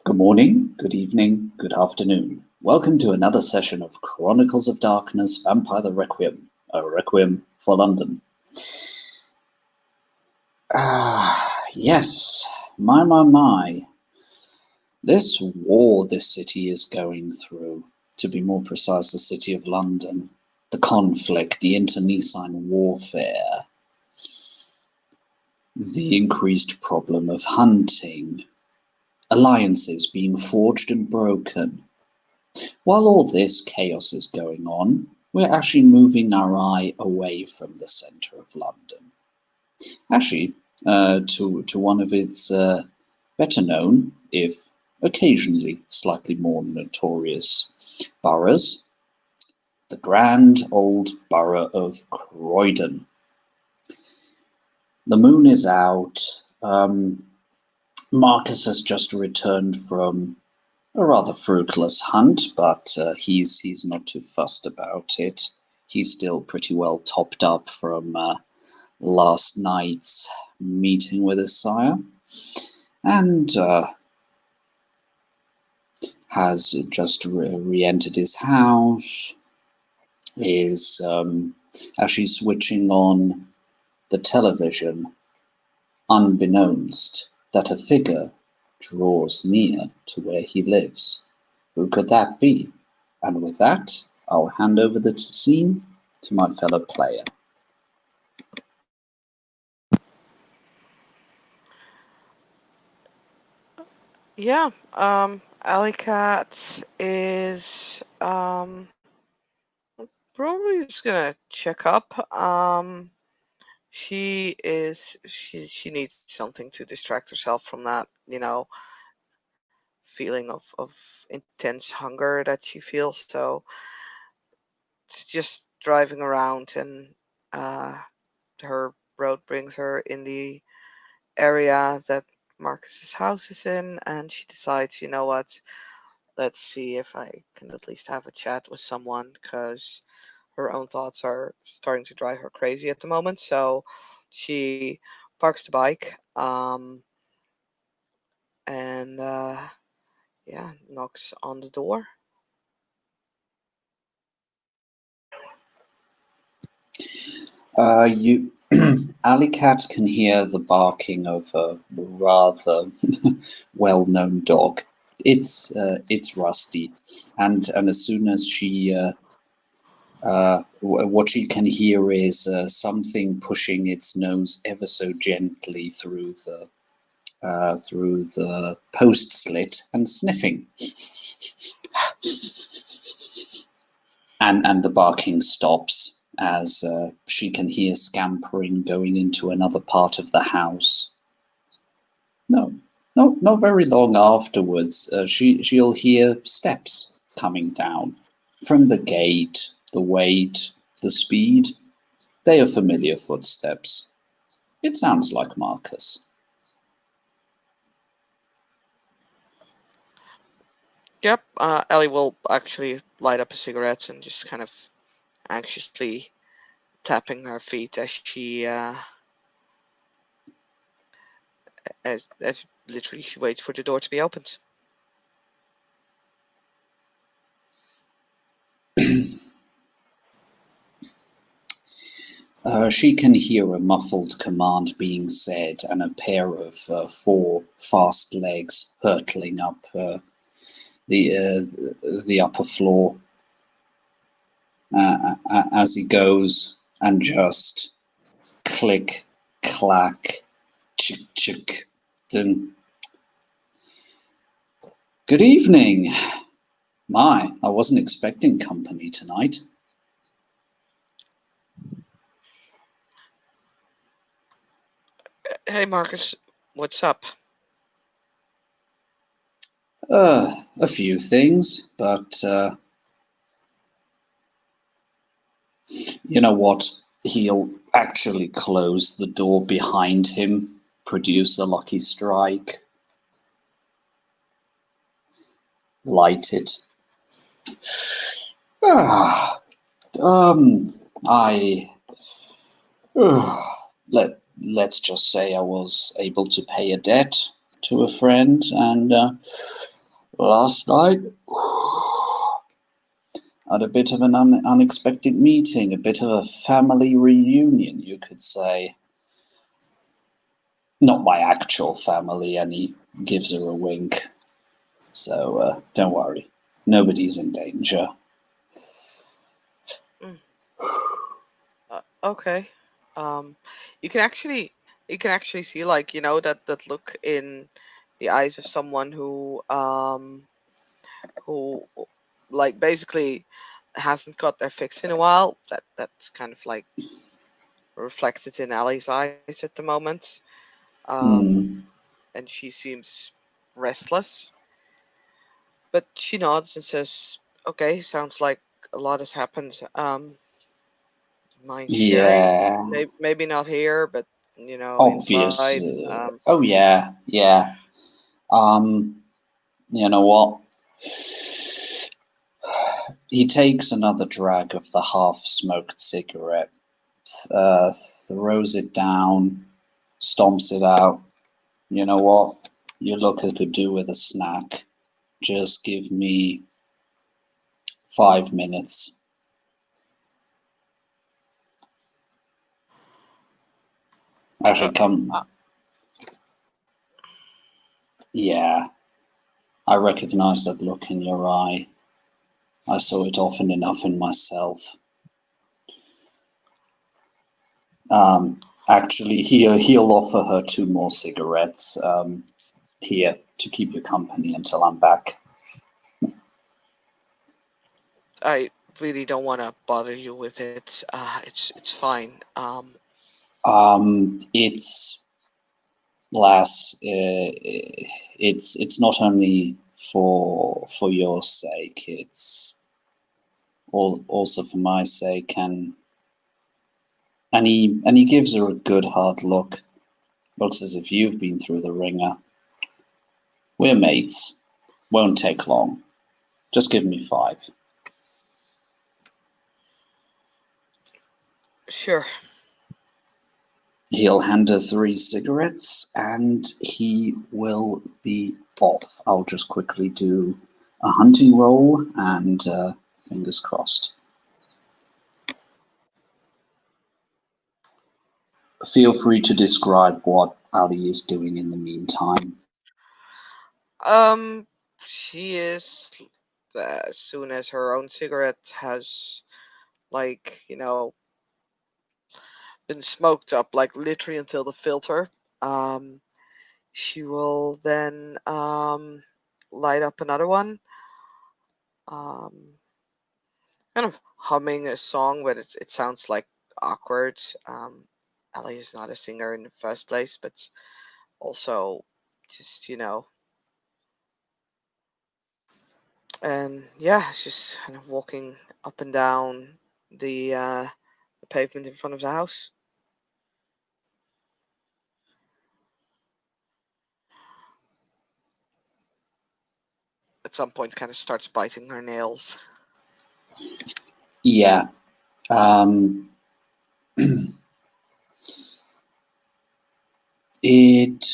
Good morning, good evening, good afternoon. Welcome to another session of Chronicles of Darkness Vampire the Requiem, a Requiem for London. Yes, my. This war this city is going through, to be more precise, the city of London, the conflict, the internecine warfare, the increased problem of hunting, alliances being forged and broken. While all this chaos is going on, we're actually moving our eye away from the centre of London. Actually, to one of its better known, if occasionally slightly more notorious boroughs, the grand old borough of Croydon. The moon is out. Marcus has just returned from a rather fruitless hunt, but he's not too fussed about it. He's still pretty well topped up from last night's meeting with his sire, and has just re-entered his house, is actually switching on the television, unbeknownst that a figure draws near to where he lives. Who could that be? And with that, I'll hand over the scene to my fellow player. Yeah, Alley Cat is probably just gonna check up. She needs something to distract herself from that, feeling of intense hunger that she feels. So it's just driving around, and her road brings her in the area that Marcus's house is in, and she decides, you know what, let's see if I can at least have a chat with someone, because her own thoughts are starting to drive her crazy at the moment. So she parks the bike, and knocks on the door. You, Alley Cat can hear the barking of a rather well-known dog. It's Rusty, and as soon as she what she can hear is something pushing its nose ever so gently through the post slit and sniffing. And the barking stops as she can hear scampering going into another part of the house. No, not very long afterwards, she'll hear steps coming down from the gate. The weight, the speed, they are familiar footsteps. It sounds like Marcus. Yep, Ellie will actually light up a cigarette and just kind of anxiously tapping her feet as she as literally she waits for the door to be opened. She can hear a muffled command being said and a pair of 4 fast legs hurtling up the upper floor as he goes, and just click, clack, chick, chick, dun. Good evening. My, I wasn't expecting company tonight. Hey Marcus, what's up? A few things, but you know what? He'll actually close the door behind him, produce a lucky strike, light it. I let's just say I was able to pay a debt to a friend, and Last night, had a bit of an unexpected meeting, a bit of a family reunion, you could say. Not my actual family, and he gives her a wink. So don't worry, nobody's in danger. Mm. Okay. You can actually see, like, that look in the eyes of someone who like basically hasn't got their fix in a while. That's kind of like reflected in Ali's eyes at the moment. And she seems restless, but she nods and says, "Okay, sounds like a lot has happened. Mind sharing? Yeah, Maybe not here, but inside." obvious. Oh yeah, yeah. You know what? He takes another drag of the half-smoked cigarette, throws it down, stomps it out. You know what? You look as could do with a snack. Just give me 5 minutes. Actually, come. Yeah, I recognize that look in your eye. I saw it often enough in myself. Actually, he'll offer her 2 more cigarettes here to keep you company until I'm back. I really don't want to bother you with it. It's fine. It's lass. It's not only for your sake. It's also for my sake, and he gives her a good hard look. Looks as if you've been through the ringer. We're mates. Won't take long. Just give me 5. Sure. He'll hand her 3 cigarettes and he will be off. I'll just quickly do a hunting roll and fingers crossed. Feel free to describe what Ali is doing in the meantime. Um, she is, as soon as her own cigarette has, like, been smoked up, like literally until the filter. Um, she will then light up another one. Um, Kind of humming a song, but it sounds like awkward. Ellie is not a singer in the first place, but also just and yeah, just kind of walking up and down the pavement in front of the house. At some point, kind of starts biting her nails. Yeah. Um, it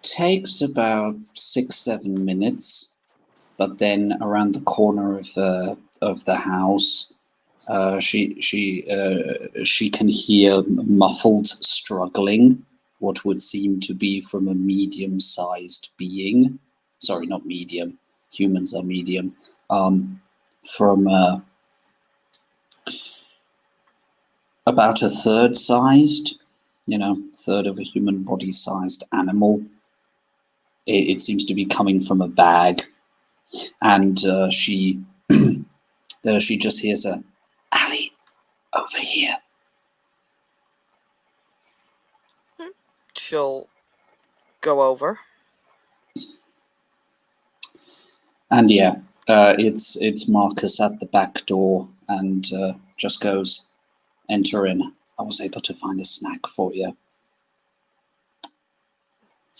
takes about 6-7 minutes, but then around the corner of the house, she can hear muffled struggling, what would seem to be from a medium-sized being. Sorry, not medium. Humans are medium. From about a third-sized, third of a human body-sized animal. It seems to be coming from a bag, and she just hears a Ali over here. She'll go over. And yeah, it's Marcus at the back door, and just goes, enter in. I was able to find a snack for you.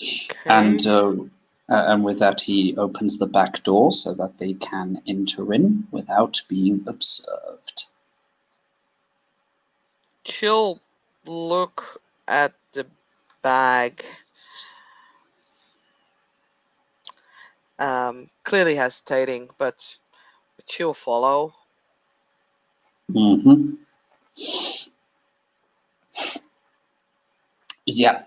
Okay. And with that, he opens the back door so that they can enter in without being observed. She'll look at the bag. Clearly hesitating, but she'll follow. Mm-hmm. Yeah.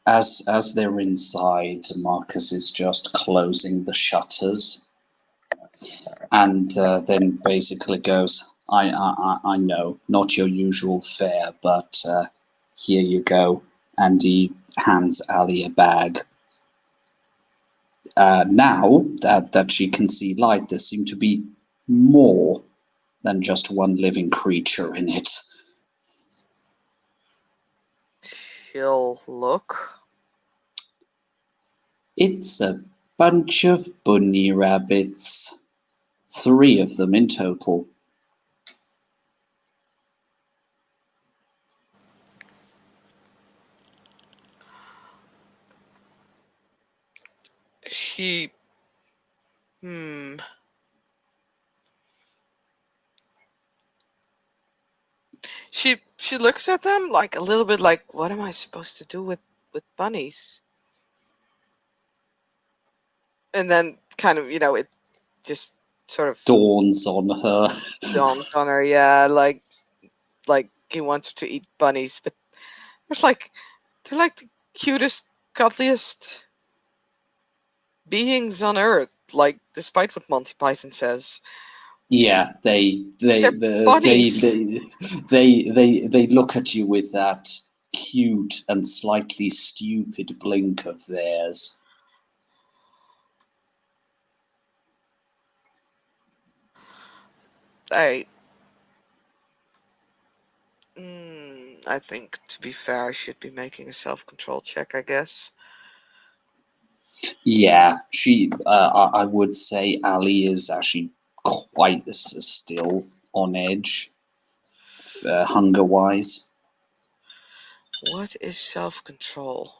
As they're inside, Marcus is just closing the shutters, and then basically goes, I know, not your usual fare, but here you go. And he hands Ali a bag. Now that she can see light, there seem to be more than just one living creature in it. She'll look. It's a bunch of bunny rabbits. 3 of them in total. She. Hmm. She looks at them like a little bit like, what am I supposed to do with bunnies? And then kind of, it just sort of Dawns on her. dawns on her. Yeah, like he wants her to eat bunnies, but they're like the cutest, cuddliest beings on earth. Like, despite what Monty Python says, Yeah, they're bunnies. they look at you with that cute and slightly stupid blink of theirs. I think, to be fair, I should be making a self-control check, I guess. Yeah, I would say Ali is actually quite still on edge, hunger-wise. What is self-control?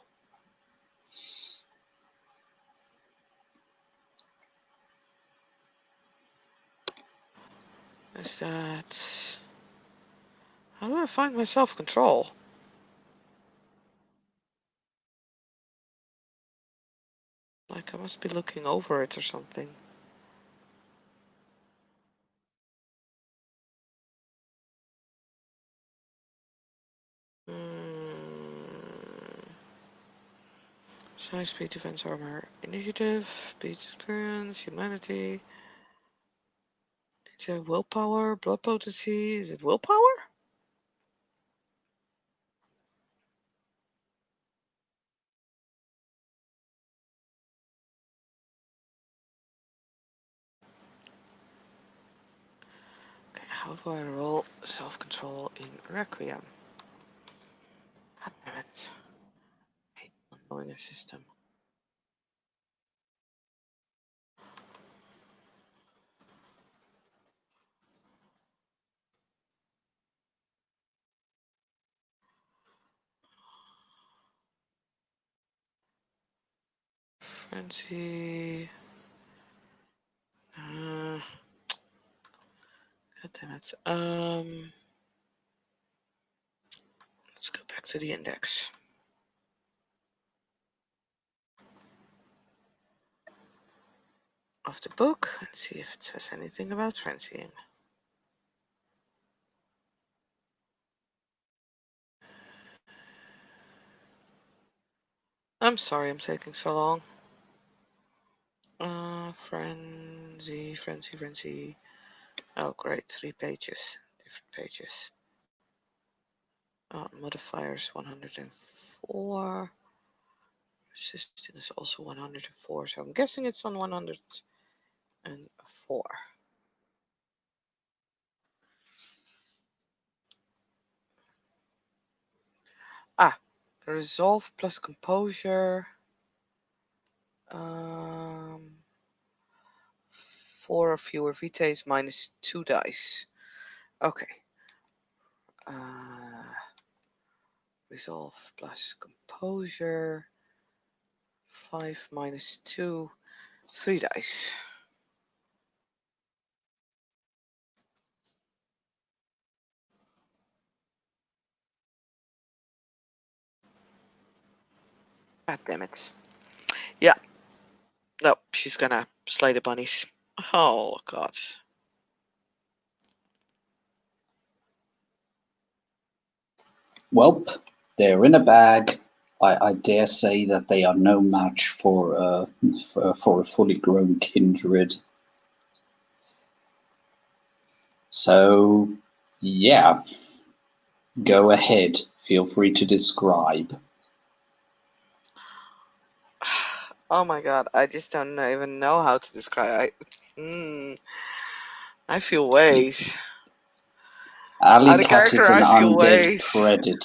Is that... How do I find my self-control? Like, I must be looking over it or something. Size, speed, defense, armor, initiative, speed, experience, humanity. Is it willpower, blood potency? Is it willpower? Okay, how do I roll self-control in Requiem? God damn it. I hate not knowing a system. Frenzy. God damn it. Let's go back to the index of the book and see if it says anything about frenzying. I'm sorry I'm taking so long. Frenzy. Oh, great, 3 pages, different pages. Modifiers 104. Resisting is also 104, so I'm guessing it's on 104. Resolve plus composure. 4 or fewer VTs minus 2 dice. Okay. Resolve plus composure. 5 minus 2. 3 dice. God damn it. Yeah. No, she's gonna slay the bunnies. Oh god. Welp, they're in a bag. I dare say that they are no match for a fully grown kindred. So, yeah, go ahead. Feel free to describe. Oh my god, I just don't even know how to describe. I feel ways. Alley The Cat character, is an I feel undead ways. predator.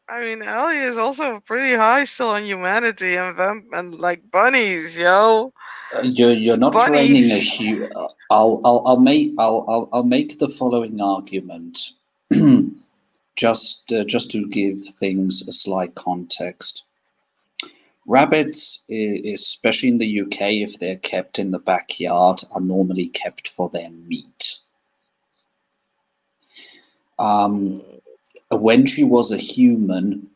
I mean, Ellie is also pretty high still on humanity and like bunnies, yo. You're It's not training a bunnies. human. I'll make the following argument, just to give things a slight context. Rabbits, especially in the UK, if they're kept in the backyard, are normally kept for their meat. When she was a human,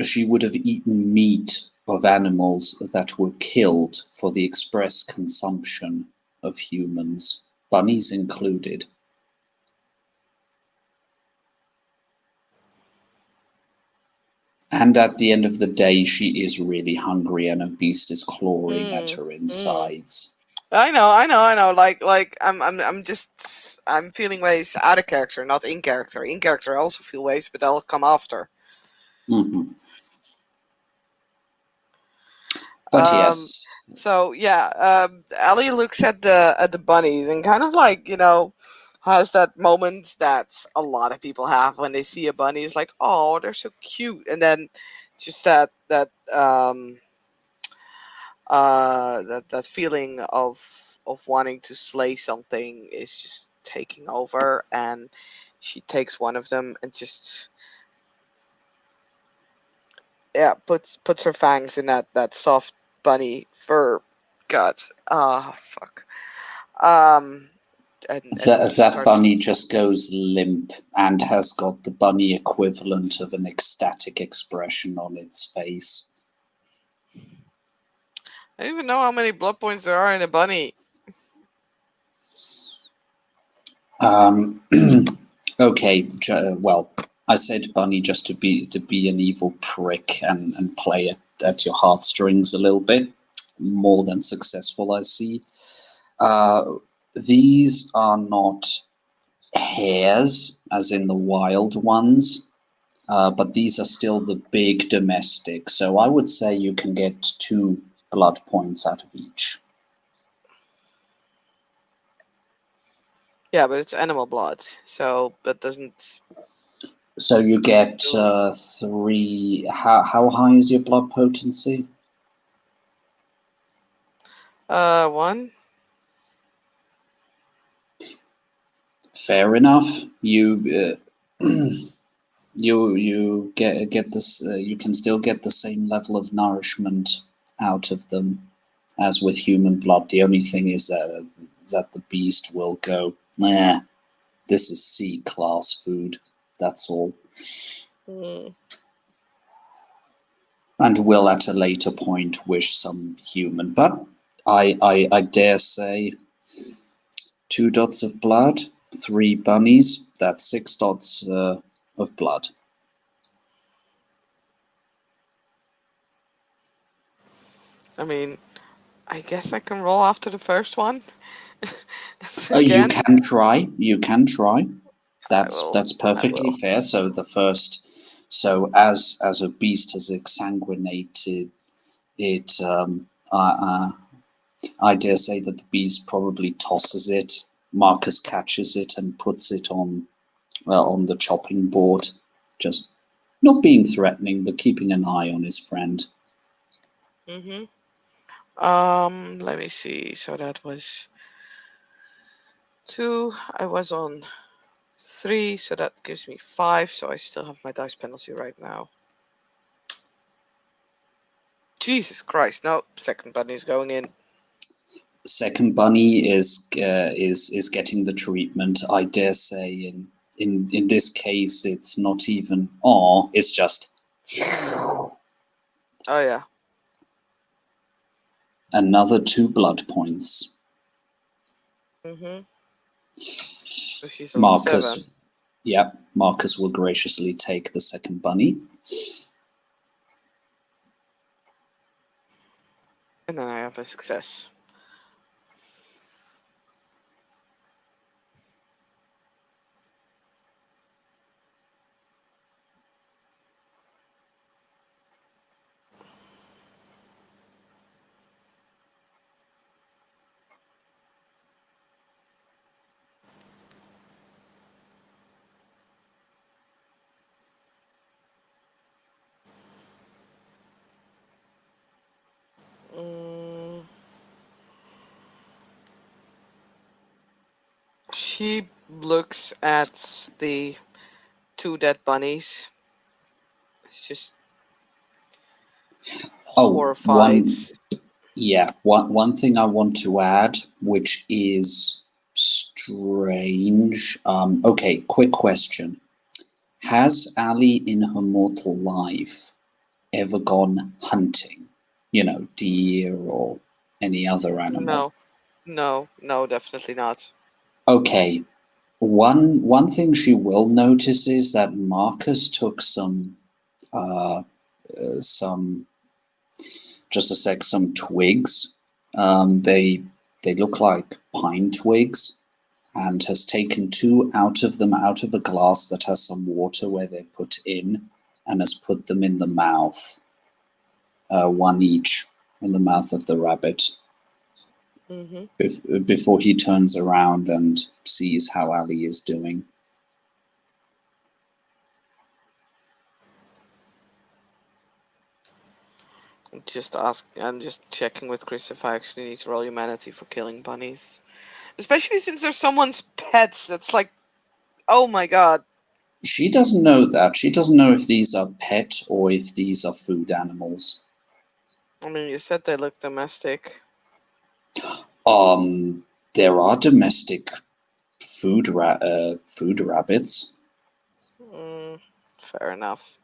she would have eaten meat of animals that were killed for the express consumption of humans, bunnies included. And at the end of the day, she is really hungry, and a beast is clawing at her insides. I know. I'm feeling ways out of character, not in character. In character, I also feel ways, but they'll come after. Mm-hmm. But yes. So yeah, Ellie looks at the bunnies and kind of like has that moment that a lot of people have when they see a bunny. It's like, oh, they're so cute, and then just that feeling of wanting to slay something is just taking over, and she takes one of them and just puts her fangs in that soft bunny fur. God, fuck. Um, and That starts. bunny just goes limp and has got the bunny equivalent of an ecstatic expression on its face. I don't even know how many blood points there are in a bunny. Okay, well, I said bunny just to be an evil prick and play at your heartstrings a little bit. More than successful, I see. These are not hares, as in the wild ones, but these are still the big domestic. So I would say you can get 2 blood points out of each. Yeah, but it's animal blood, so that doesn't. So you get 3. How high is your blood potency? 1. Fair enough. You get this. You can still get the same level of nourishment out of them as with human blood. The only thing is that the beast will go, nah, this is C-class food. That's all. And will at a later point wish some human. But I dare say 2 dots of blood, 3 bunnies. That's 6 dots of blood. I mean, I guess I can roll after the first one. You Again, can try. You can try. I will. That's I perfectly will. fair. So the first, so as a beast has exsanguinated it, I dare say that the beast probably tosses it. Marcus catches it and puts it on the chopping board, just not being threatening, but keeping an eye on his friend. Mhm. Let me see. So that was 2. I was on 3, so that gives me 5. So I still have my dice penalty right now. Jesus Christ! No, second bunny is going in. Second bunny is getting the treatment. I dare say in this case it's not even it's just Oh yeah. Another 2 blood points. So she's on Marcus, 7. yeah, Marcus will graciously take the second bunny. And then I have a success. She looks at the 2 dead bunnies. It's just horrified. One thing I want to add, which is strange. Okay, quick question. Has Ali in her mortal life ever gone hunting? Deer or any other animal? No, definitely not. Okay. One thing she will notice is that Marcus took uh, some just a sec, some twigs. They look like pine twigs, and has taken 2 out of them out of a glass that has some water where they're put in, and has put them in the mouth, 1 each in the mouth of the rabbit. Before he turns around and sees how Ali is doing. I'm just checking with Chris if I actually need to roll humanity for killing bunnies. Especially since they're someone's pets. That's like, oh my god. She doesn't know that. She doesn't know if these are pet or if these are food animals. I mean, you said they look domestic. There are domestic food rabbits. Fair enough.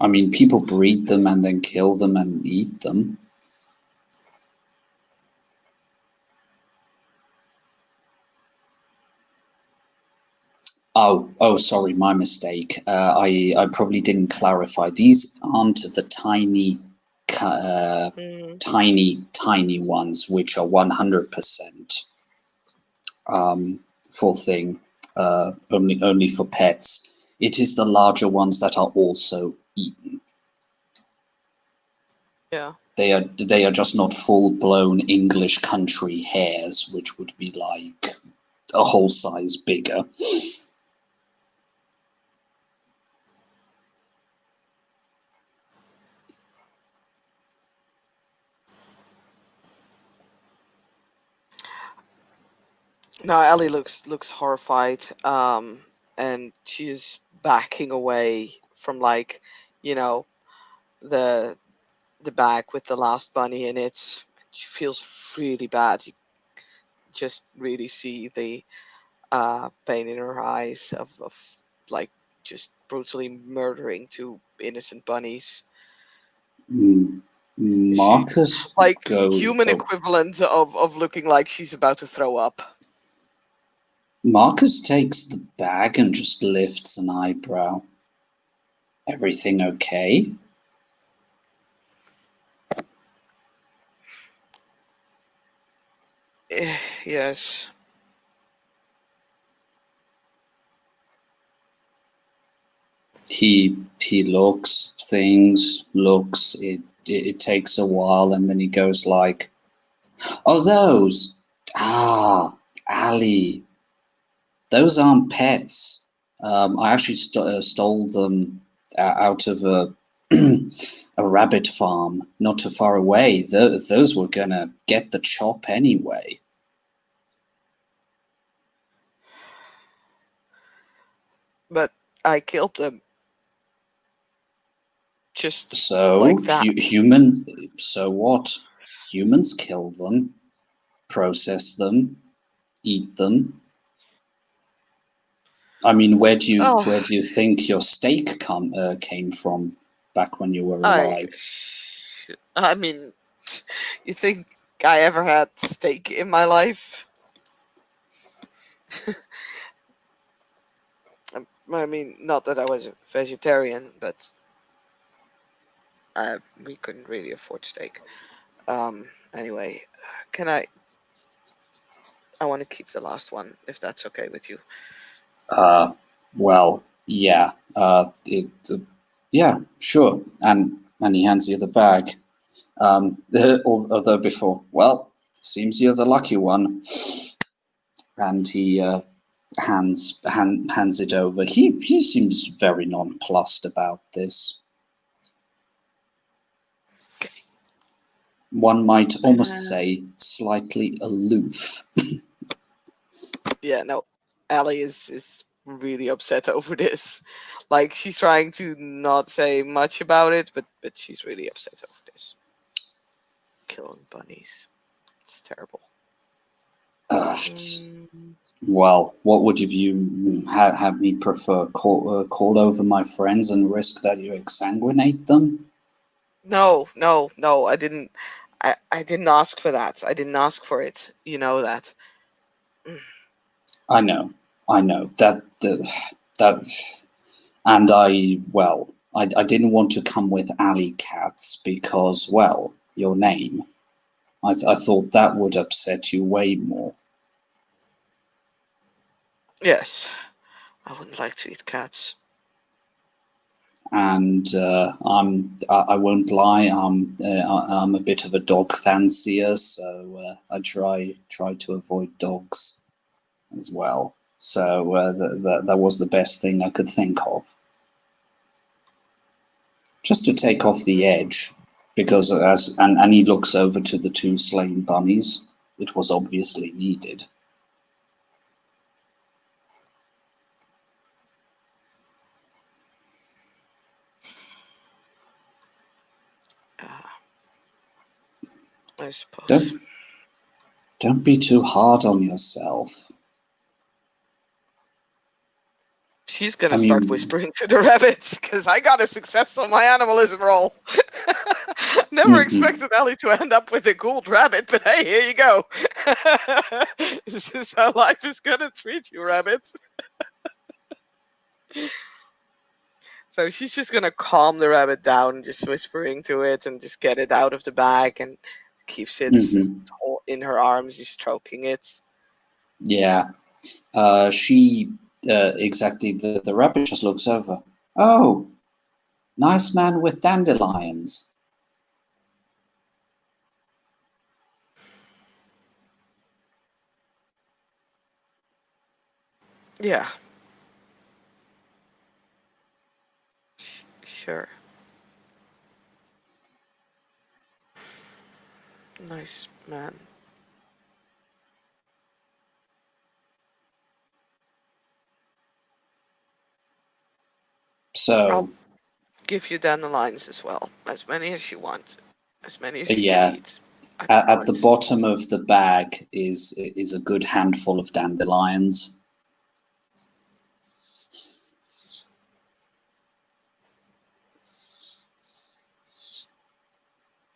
I mean, people breed them and then kill them and eat them. Oh, sorry, my mistake. I probably didn't clarify. These aren't the tiny ones, which are 100% full thing, only for pets. It is the larger ones that are also eaten. Yeah. They are just not full-blown English country hares, which would be like a whole size bigger. No, Ellie looks horrified. And she's backing away from, like, you know, the bag with the last bunny in it. She feels really bad. You just really see the pain in her eyes of like just brutally murdering 2 innocent bunnies. She, Marcus like, goes. human Oh, equivalent of looking like she's about to throw up. Marcus takes the bag and just lifts an eyebrow. Everything okay? Yes. He looks things, looks. It takes a while, and then he goes like, "Oh, those. Ah, Ali. Those aren't pets. I actually stole them out of a a rabbit farm not too far away. Those were gonna get the chop anyway." But I killed them. Just So like that. humans. So what? Humans kill them, process them, eat them. I mean, where do Oh, you think your steak came from back when you were I, alive? I mean, you think I ever had steak in my life? I mean, not that I was a vegetarian, but we couldn't really afford steak. Anyway, can I want to keep the last one, if that's okay with you. Well, yeah. Yeah, sure. And he hands you the bag. Although before, well, seems you're the lucky one. And he hands it over. He seems very nonplussed about this. Okay. One might almost say slightly aloof. Yeah, no, Allie is really upset over this. Like, she's trying to not say much about it, but she's really upset over this. Killing bunnies. It's terrible. Well, what would you have me prefer? Call over my friends and risk that you exsanguinate them? No, no, no, I didn't. I didn't ask for that. I didn't ask for it. You know that. I know that that, and I didn't want to come with alley cats because, well, your name. I thought that would upset you way more. Yes, I wouldn't like to eat cats. And I won't lie, I'm a bit of a dog fancier, so I try to avoid dogs as well. So that was the best thing I could think of, just to take off the edge, because and he looks over to the two slain bunnies. It was obviously needed. I suppose. Don't be too hard on yourself. She's gonna I start mean, whispering to the rabbits because I got a success on my animalism roll. Never mhm. expected Ellie to end up with a gold rabbit, but hey, here you go. This is how life is gonna treat you, rabbits. So she's just gonna calm the rabbit down, just whispering to it, and just get it out of the bag, and keeps it in her arms, just stroking it. Yeah. She exactly the rabbit just looks over. Oh, nice man with dandelions. Yeah, sure. Nice man. I'll So give you dandelions as well, as many as you want, as many as you can yeah, eat. I at the promise. bottom of the bag is a good handful of dandelions.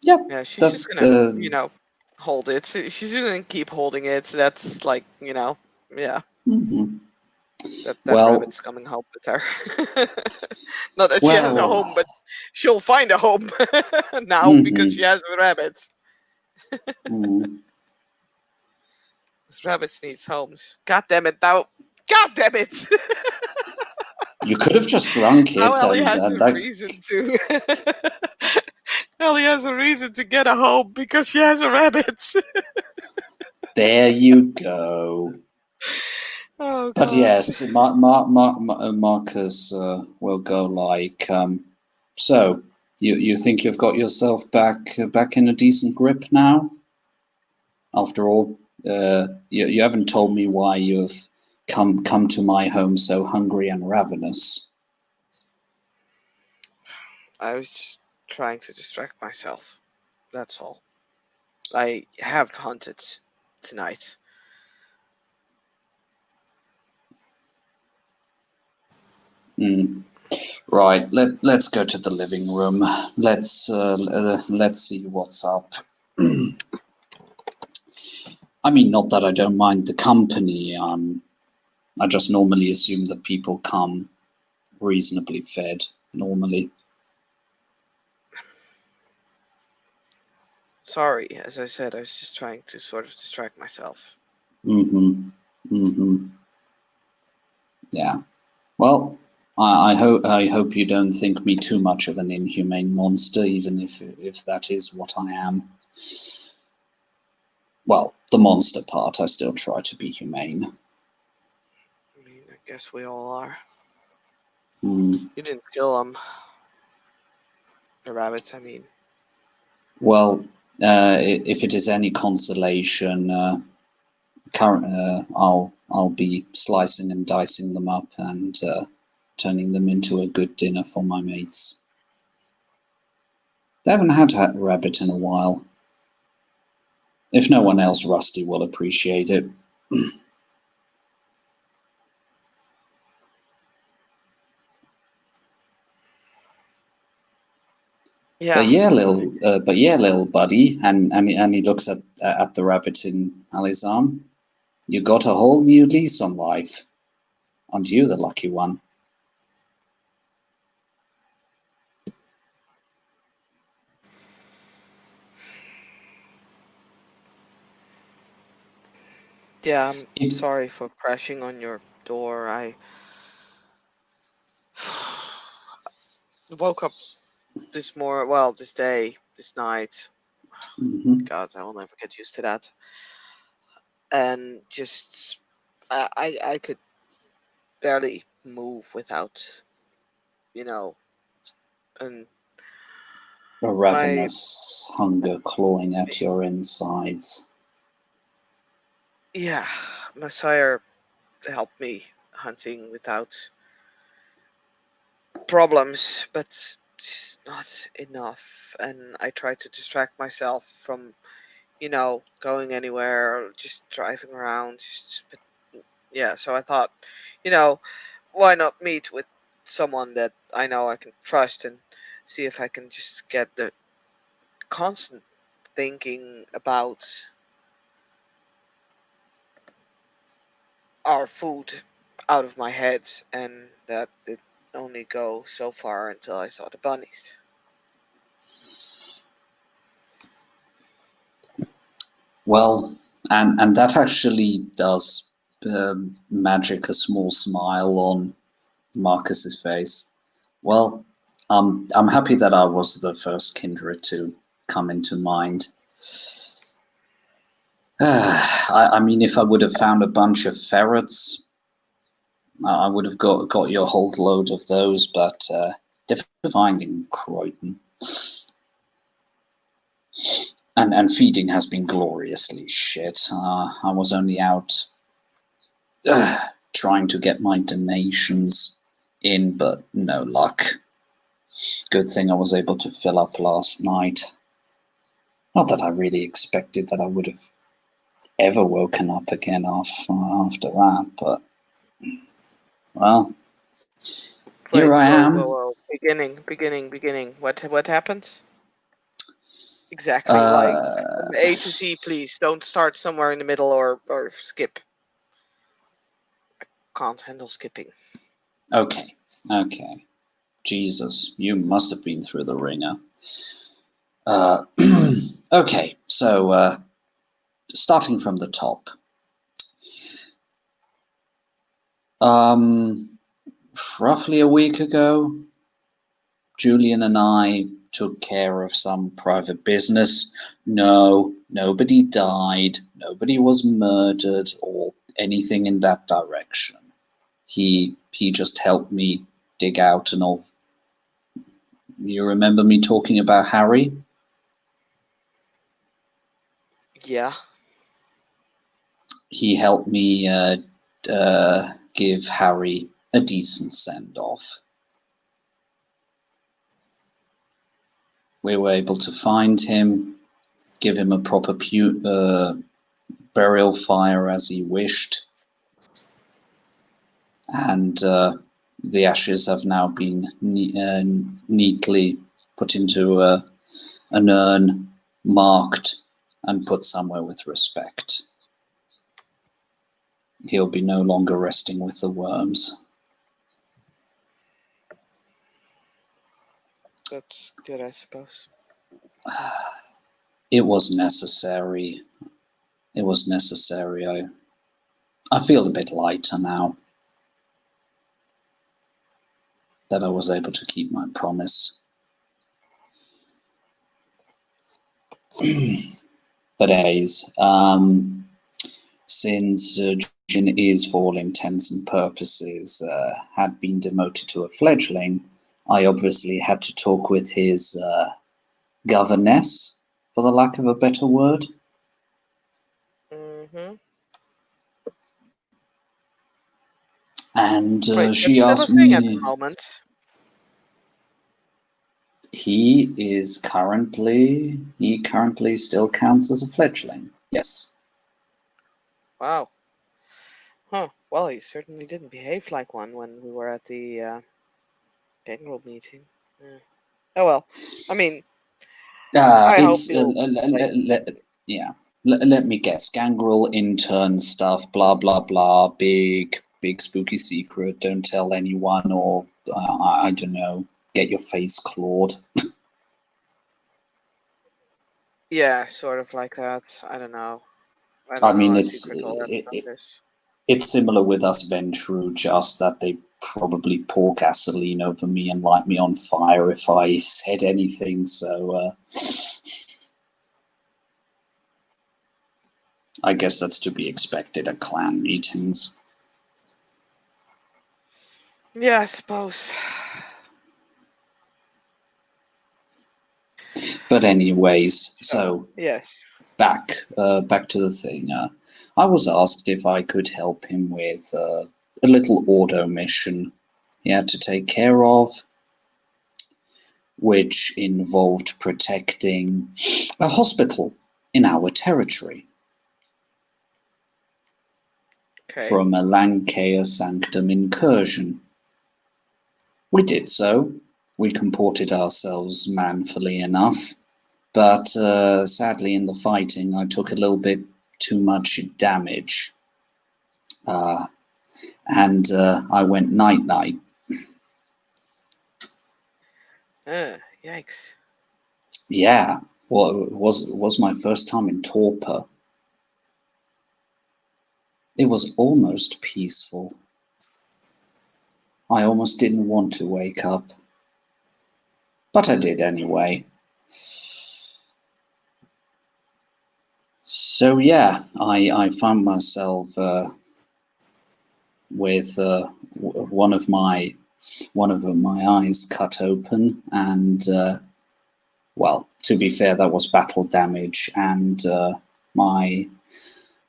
Yep. Yeah, she's The just gonna, the hold it. She's gonna keep holding it. So that's like, yeah, mhm. that Well, rabbit's coming home with her. Not that she has a well. home, but she'll find a home now because she Mhm. has a rabbit. Mm. Rabbits needs homes. God damn it! Now, God damn it! You could have just drunk Now it, Ellie and has a that. reason to. Ellie has a reason to get a home because she has a rabbit. There you go. Oh But God. yes, Marcus will go like, so you think you've got yourself back in a decent grip now? After all, you haven't told me why you've come to my home so hungry and ravenous. I was just trying to distract myself. That's all. I have hunted tonight. Mm. Right. Let's go to the living room. Let's see what's up. I mean, not that I don't mind the company. I just normally assume that people come reasonably fed normally. Sorry, as I said, I was just trying to sort of distract myself. Mm-hmm. Mm-hmm. Yeah. Well, I hope you don't think me too much of an inhumane monster, even if that is what I am. Well, the monster part, I still try to be humane. I mean, I guess we all are. Mm. You didn't kill them. The rabbits, I mean. Well, if it is any consolation, I'll be slicing and dicing them up and turning them into a good dinner for my mates. They haven't had a rabbit in a while. If no one else, Rusty will appreciate it. Yeah. But yeah, little buddy, and he looks at the rabbit in Ali's arm. You got a whole new lease on life. Aren't you the lucky one? Yeah, I'm It, sorry for crashing on your door. I woke up this day, this night. mhm. God, I will never get used to that. And just, I could barely move without, you know, and A my, ravenous hunger clawing at your insides. yeah, my sire helped me hunting without problems, but it's not enough. And I try to distract myself from, going anywhere or just driving around. But yeah, so I thought, you know, why not meet with someone that I know I can trust and see if I can just get the constant thinking about our food out of my head, and that it only go so far until I saw the bunnies. Well, and that actually does magic a small smile on Marcus's face. Well, I'm happy that I was the first kindred to come into mind. I mean, if I would have found a bunch of ferrets, I would have got your whole load of those, but difficult finding Croydon. And feeding has been gloriously shit. I was only out trying to get my donations in, but no luck. Good thing I was able to fill up last night. Not that I really expected that I would have ever woken up again after that, but well, here Wait, I whoa, whoa, am. whoa! Beginning. What happened? Exactly, like from Uh, A to Z, please. Don't start somewhere in the middle or skip. Can't handle skipping. okay, okay. Jesus, you must have been through the ringer. Uh, okay, so starting from the top. Um, Roughly a week ago, Julian and I took care of some private business. No, nobody died, nobody was murdered or anything in that direction. He just helped me dig out an old. You remember me talking about Harry? Yeah. He helped me give Harry a decent send off. We were able to find him, give him a proper burial fire as he wished, and The ashes have now been neatly put into an urn, marked, and put somewhere with respect. He'll be no longer resting with the worms. That's good, I suppose. It was necessary. It was necessary. I feel a bit lighter now that I was able to keep my promise. But anyways, since Jin is, for all intents and purposes, had been demoted to a fledgling, I obviously had to talk with his governess, for the lack of a better word. Mm-hmm. And Wait, she that's still a asked thing at the me. moment. He currently still counts as a fledgling. Yes. Wow. Huh. Well, he certainly didn't behave like one when we were at the Gangrel meeting. Yeah. Oh well. I mean, I hope It's he'll. yeah. Let me guess. Gangrel intern stuff. Blah blah blah. Big spooky secret. Don't tell anyone, or I don't know. Get your face clawed. Yeah, sort of like that. I don't know. I I don't know mean, how secret all that stuff is. it's similar with us Ventru, just that they probably pour gasoline over me and light me on fire if I said anything. So I guess that's to be expected at clan meetings. Yeah, I suppose. But anyways, So, so yes. back to the thing. I was asked if I could help him with a little auto mission he had to take care of, which involved protecting a hospital in our territory Okay. from a Lancashire Sanctum incursion. We did so. We comported ourselves manfully enough, but sadly in the fighting I took a little bit too much damage. And I went night-night. Yikes. Yeah, well, it was my first time in torpor. It was almost peaceful. I almost didn't want to wake up, but I did anyway. So yeah, I found myself with one of my eyes cut open, and well, to be fair, that was battle damage, and my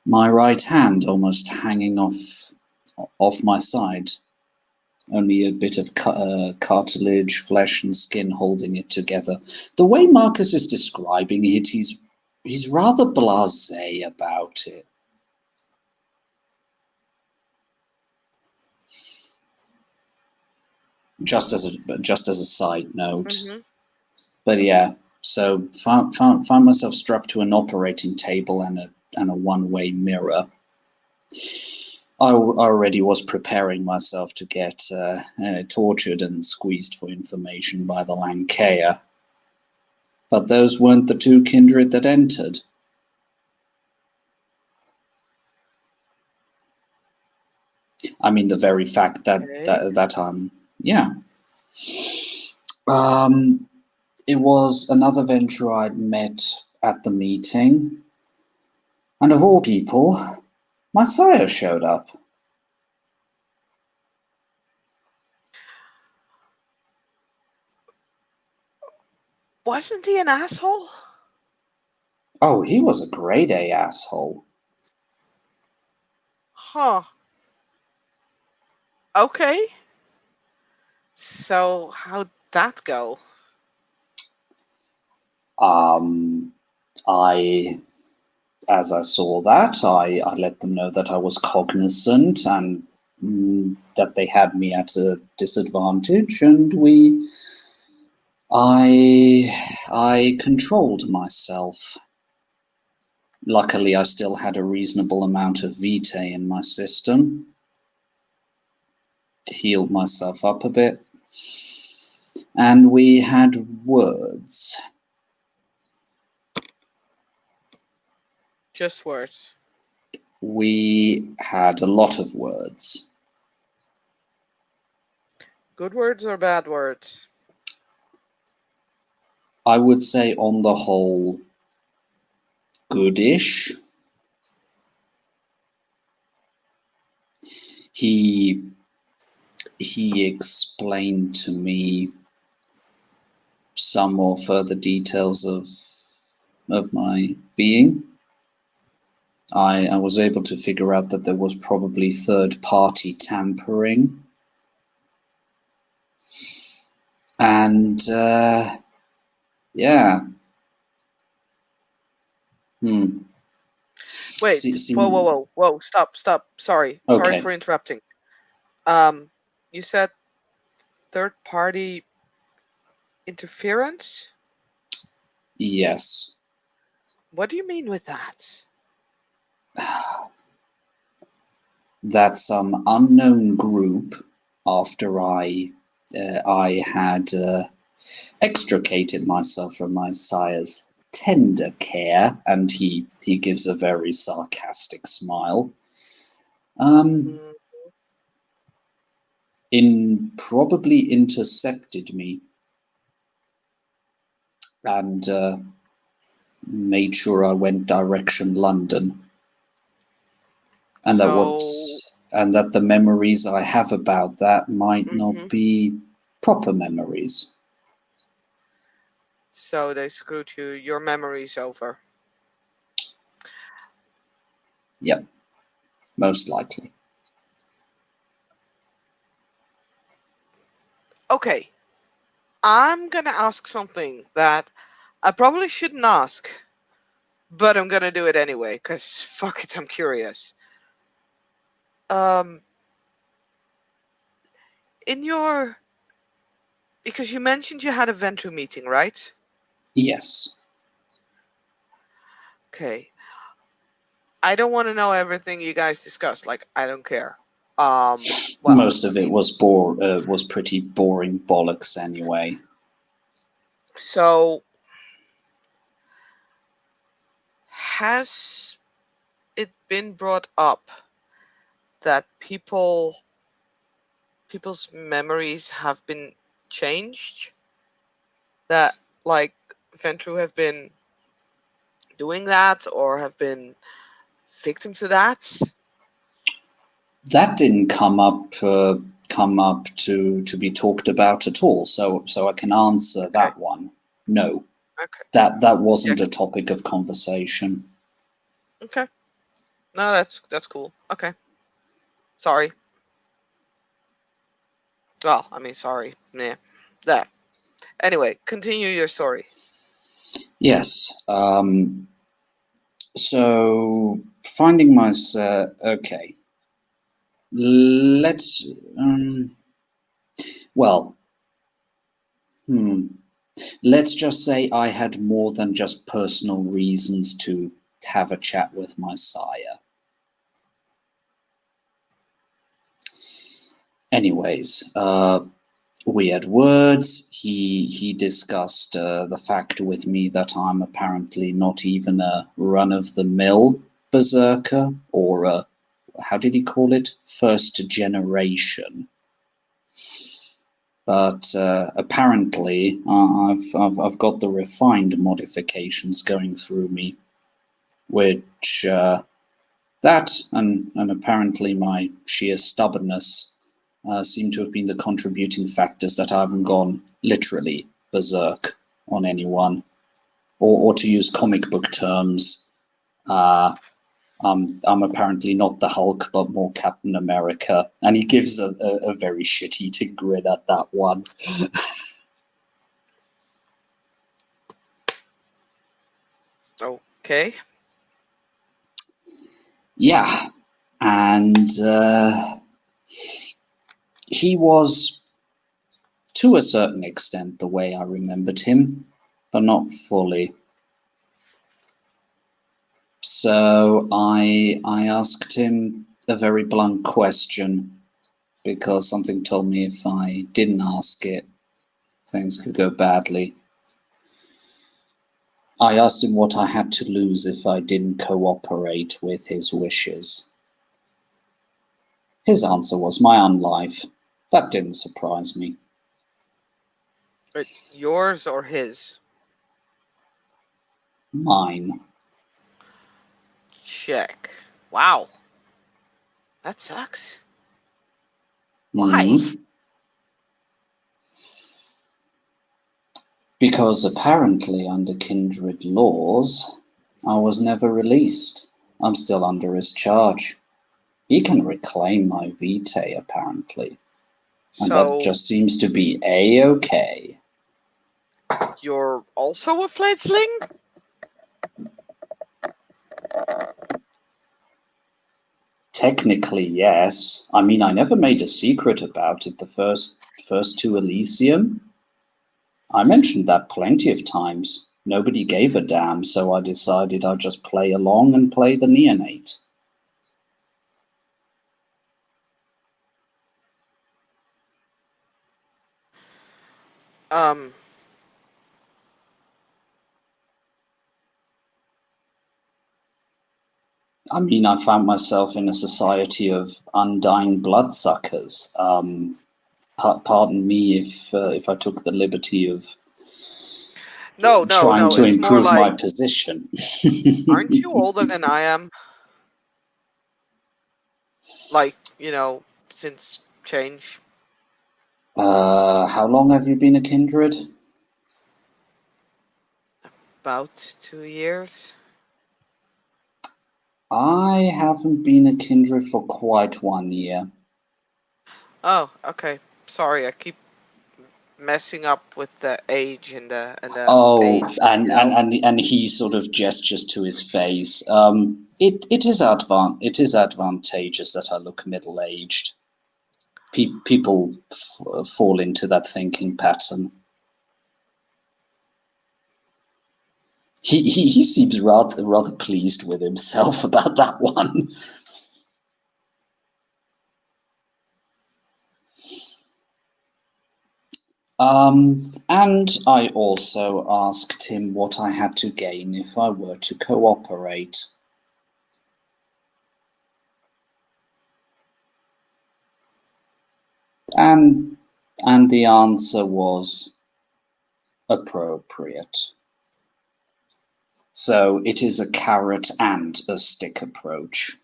right hand almost hanging off my side. Only a bit of cartilage, flesh, and skin holding it together. The way Marcus is describing it, he's rather blasé about it. Just as a side note. Mm-hmm. But yeah, so found myself strapped to an operating table and a one-way mirror. I already was preparing myself to get tortured and squeezed for information by the Lancashire. But those weren't the two kindred that entered. I mean, the very fact that Okay. yeah. It was another venture I'd met at the meeting, and of all people, my sire showed up. Wasn't he an asshole? Oh, he was a grade A asshole. Huh. Okay. So, how'd that go? As I saw that, I let them know that I was cognizant and that they had me at a disadvantage, and I controlled myself. Luckily, I still had a reasonable amount of VtR in my system. Healed myself up a bit. And we had words. Just words. We had a lot of words. Good words or bad words? I would say on the whole, goodish. He explained to me some or further details of my being. I was able to figure out that there was probably third-party tampering. And, yeah. Wait, whoa, stop. Sorry Okay. for interrupting. You said third-party interference? Yes. What do you mean with that? That some unknown group, after I had extricated myself from my sire's tender care, and he gives a very sarcastic smile, probably intercepted me and made sure I went direction London, and that the memories I have about that might not be proper memories. So they screwed your memories over. Yep, most likely. Okay, I'm gonna ask something that I probably shouldn't ask, but I'm gonna do it anyway, because fuck it, I'm curious. Because you mentioned you had a Ventru meeting, right? Yes. Okay. I don't want to know everything you guys discussed. Like, I don't care. Well, most of it was pretty boring bollocks anyway. So, has it been brought up that people's memories have been changed? That, like, Ventru have been doing that or have been victim to that? That didn't come up to be talked about at all. So I can answer that one. No. Okay. That wasn't a topic of conversation. Okay. No, that's cool. Okay. Sorry. Well, I mean, sorry. Yeah. That. Anyway, continue your story. Yes. So finding myself. Okay. Let's. Well. Let's just say I had more than just personal reasons to have a chat with my sire. Anyways, we had words. He discussed the fact with me that I'm apparently not even a run-of-the-mill berserker, or a, how did he call it? First generation. But apparently, I've got the refined modifications going through me, which that and apparently my sheer stubbornness seem to have been the contributing factors that I haven't gone literally berserk on anyone, or to use comic book terms, I'm apparently not the Hulk, but more Captain America, and he gives a very shit-eating grin at that one. Okay. Yeah, and He was, to a certain extent, the way I remembered him, but not fully. So I asked him a very blunt question, because something told me if I didn't ask it, things could go badly. I asked him what I had to lose if I didn't cooperate with his wishes. His answer was my own life. That didn't surprise me. But yours or his? Mine. Check. Wow. That sucks. Why? Because apparently under kindred laws, I was never released. I'm still under his charge. He can reclaim my vitae, apparently. And that So just seems to be A-okay. you're also a fledgling? Technically, yes. I mean, I never made a secret about it the first two Elysium. I mentioned that plenty of times. Nobody gave a damn, so I decided I'd just play along and play the neonate. Um, I mean, I found myself in a society of undying bloodsuckers. Pardon me if I took the liberty of no, trying to it's more improve like, my position. aren't you older than I am? Like, since change? How long have you been a kindred? About 2 years. I haven't been a kindred for quite 1 year. Oh, okay. Sorry, I keep messing up with the age and the Oh, age, and he sort of gestures to his face. It is advantageous that I look middle aged. People fall into that thinking pattern. He seems rather pleased with himself about that one. And I also asked him what I had to gain if I were to cooperate. And the answer was appropriate. So it is a carrot and a stick approach.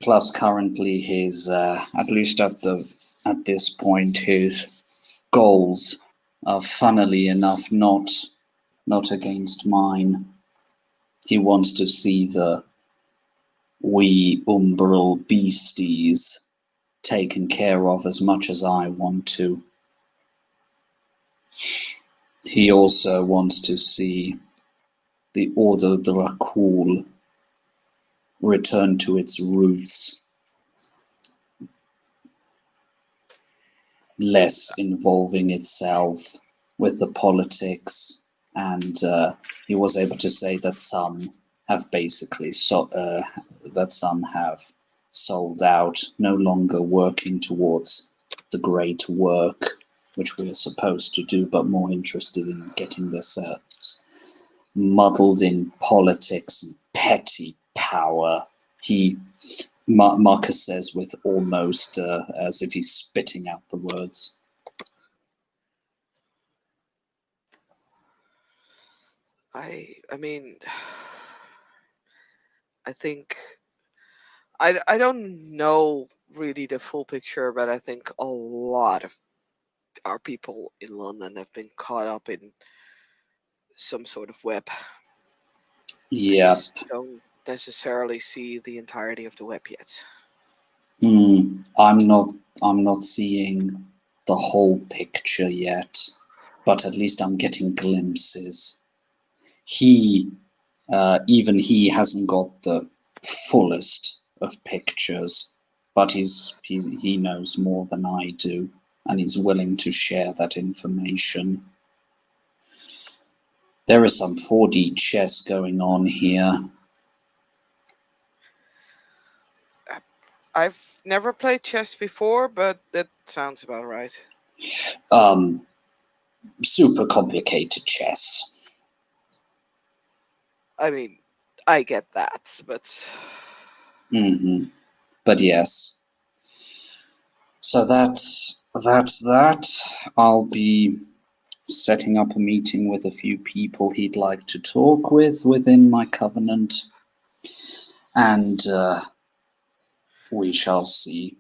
Plus, currently his, at least at this point, his goals are, funnily enough, not against mine. He wants to see the wee umbral beasties taken care of as much as I want to. He also wants to see the Order Dracul return to its roots, less involving itself with the politics, and he was able to say that some have basically that some have sold out, no longer working towards the great work which we are supposed to do, but more interested in getting themselves muddled in politics and petty power. Marcus says with almost as if he's spitting out the words. I mean, I think I don't know really the full picture, but I think a lot of our people in London have been caught up in some sort of web. I Yep. just don't necessarily see the entirety of the web yet. I'm not seeing the whole picture yet, but at least I'm getting glimpses. Even he hasn't got the fullest of pictures, but he knows more than I do, and he's willing to share that information. There is some 4D chess going on here. I've never played chess before, but that sounds about right. Super complicated chess. I mean, I get that, but... But yes. So that's that. I'll be setting up a meeting with a few people he'd like to talk with within my covenant, and we shall see.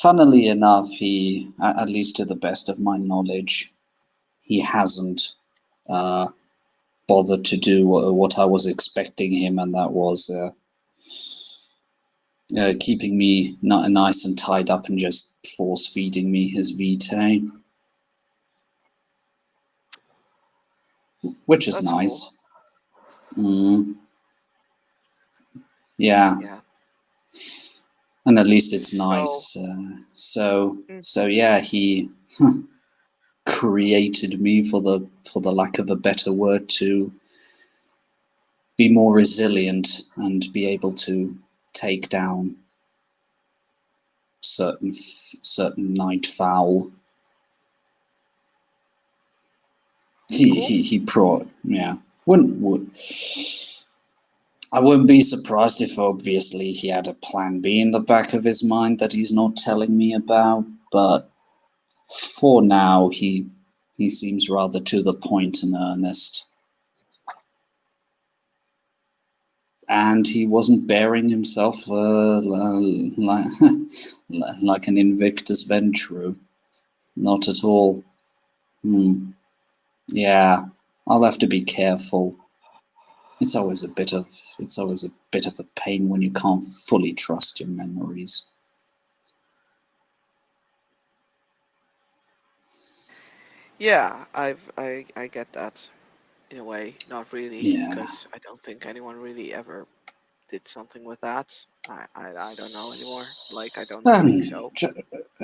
Funnily enough, he, at least to the best of my knowledge, he hasn't bothered to do what I was expecting him, and that was keeping me nice and tied up and just force feeding me his vitae, which is That's nice. Cool. Yeah. And at least it's nice. So yeah, he created me, for the lack of a better word, to be more resilient and be able to take down certain night fowl. He brought, yeah. I wouldn't be surprised if obviously he had a plan B in the back of his mind that he's not telling me about, but for now he seems rather to the point and earnest. And he wasn't bearing himself like an Invictus Ventru. Not at all. Yeah, I'll have to be careful. It's always a bit of a pain when you can't fully trust your memories. Yeah, I get that in a way. Not really, Yeah. because I don't think anyone really ever did something with that. I don't know anymore. Like, I don't think so.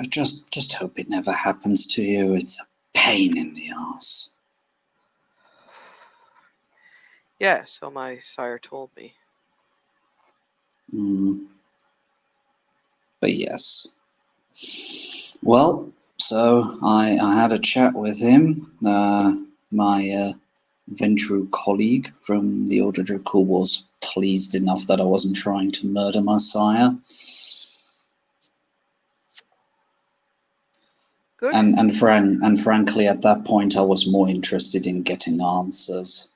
Just hope it never happens to you. It's a pain in the ass. Yeah, so my sire told me. But yes. Well, so I had a chat with him, my Ventru colleague from the Order Dracul was pleased enough that I wasn't trying to murder my sire. Good. And frankly, at that point, I was more interested in getting answers.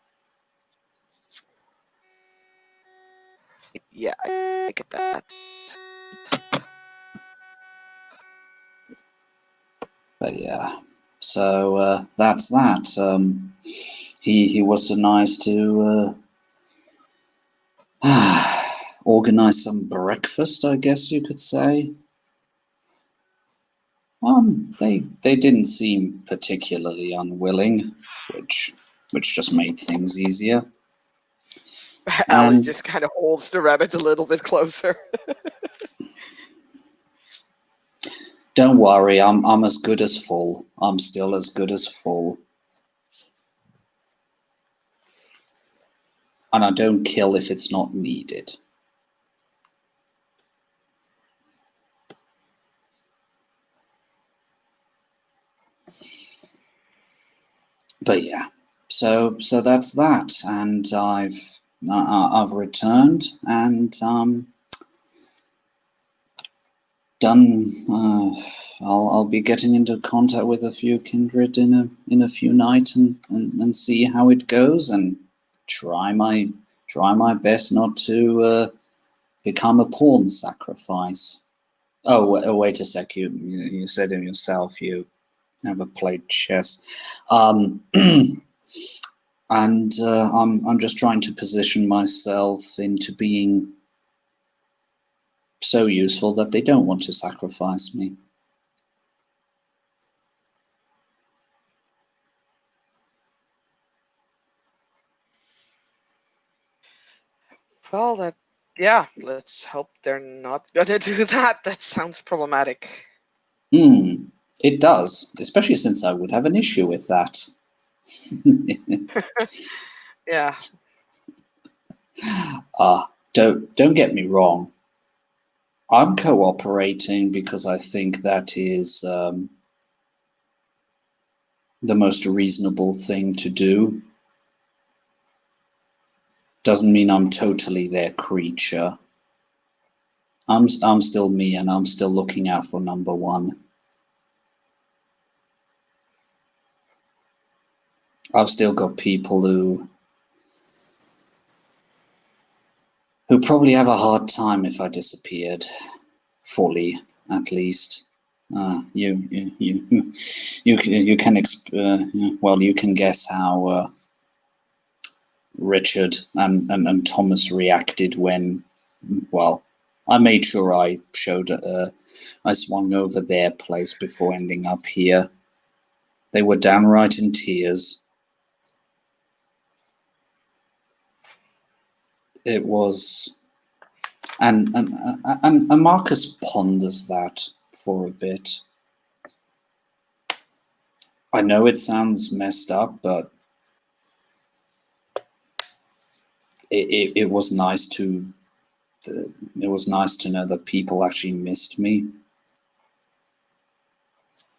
Yeah, I get that. But yeah, so that's that. He was so nice to organize some breakfast, I guess you could say. They didn't seem particularly unwilling, which just made things easier. Allie just kind of holds the rabbit a little bit closer. Don't worry, I'm as good as full. I'm still as good as full. And I don't kill if it's not needed. But yeah, so that's that, and I've returned and done. I'll be getting into contact with a few kindred in a few nights and see how it goes, and try my best not to become a pawn sacrifice. Oh, wait a sec. You said it yourself. You never played chess. And I'm just trying to position myself into being so useful that they don't want to sacrifice me. Well, that Yeah, let's hope they're not gonna do that. That sounds problematic. It does, especially since I would have an issue with that. Yeah, Don't get me wrong. I'm cooperating because I think that is the most reasonable thing to do. Doesn't mean I'm totally their creature. I'm still me, and I'm still looking out for number one. I've still got people who probably have a hard time if I disappeared, fully at least. You can well, you can guess how Richard and Thomas reacted when, well, I made sure I swung over their place before ending up here. They were downright in tears. It was, and Marcus ponders that for a bit. I know it sounds messed up, but it was nice to know that people actually missed me.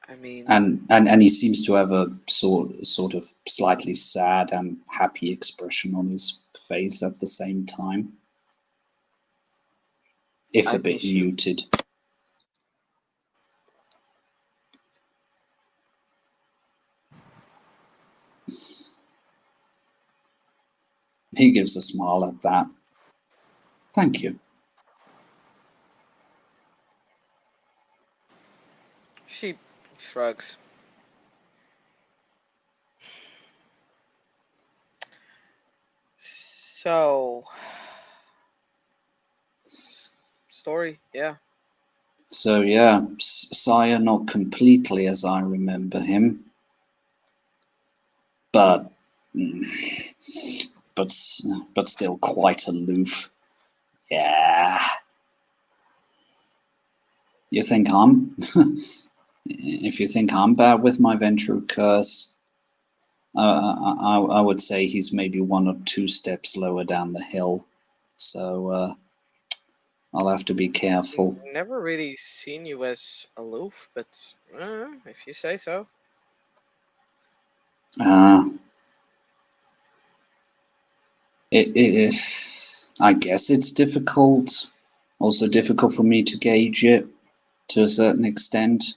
I mean, And he seems to have a sort of slightly sad and happy expression on his face at the same time, if a I bit miss you. muted. He gives a smile at that. Thank you. She shrugs. So, story, yeah. So yeah, Sire not completely as I remember him, but but still quite aloof. Yeah. You think I'm? If you think I'm bad with my Ventru curse, I would say he's maybe one or two steps lower down the hill. So I'll have to be careful. Never really seen you as aloof, but if you say so. Uh, it is. I guess it's difficult. Also difficult for me to gauge it to a certain extent,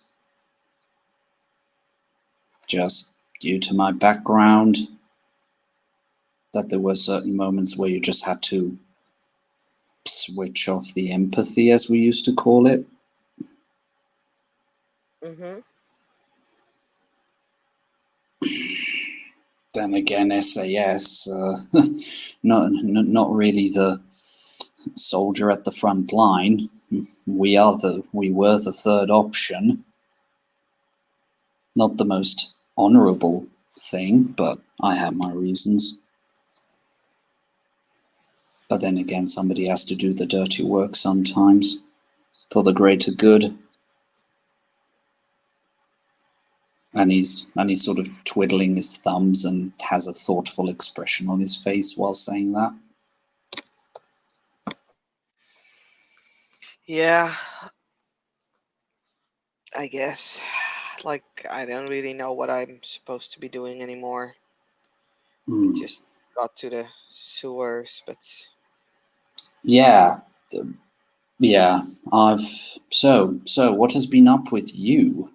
just due to my background. That there were certain moments where you just had to switch off the empathy, as we used to call it. Mm-hmm. Then again, SAS, not really the soldier at the front line. We were the third option. Not the most honourable thing, but I have my reasons. But then again, somebody has to do the dirty work sometimes for the greater good. And he's sort of twiddling his thumbs and has a thoughtful expression on his face while saying that. Yeah, I guess. Like, I don't really know what I'm supposed to be doing anymore. Hmm. Just got to the sewers, but Yeah, yeah. I've so. What has been up with you?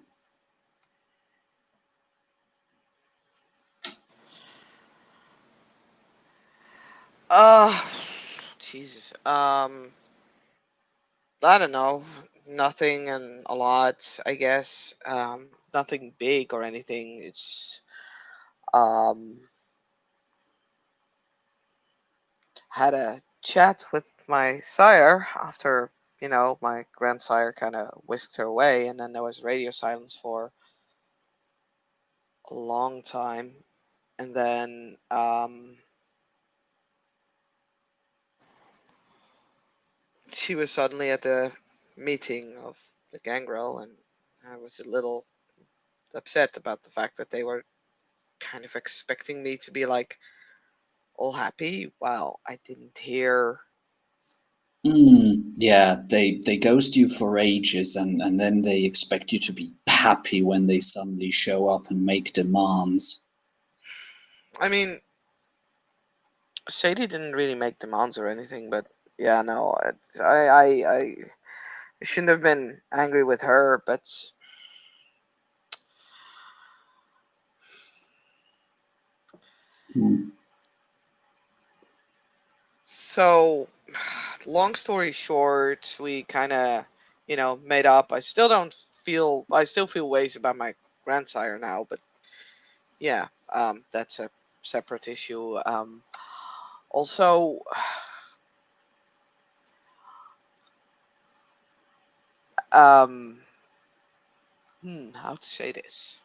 uh Jesus. I don't know. Nothing and a lot, I guess. Nothing big or anything. It's um had a chat with my sire after, my grandsire kind of whisked her away, and then there was radio silence for a long time. And then she was suddenly at the meeting of the gangrel, and I was a little upset about the fact that they were kind of expecting me to be like all happy while I didn't hear. Yeah, they ghost you for ages, and then they expect you to be happy when they suddenly show up and make demands. I mean, Sadie didn't really make demands or anything, but yeah, no, I shouldn't have been angry with her, but Hmm. so long story short, we kind of, made up. I still feel ways about my grandsire now, but yeah, that's a separate issue. Also, um, how to say this?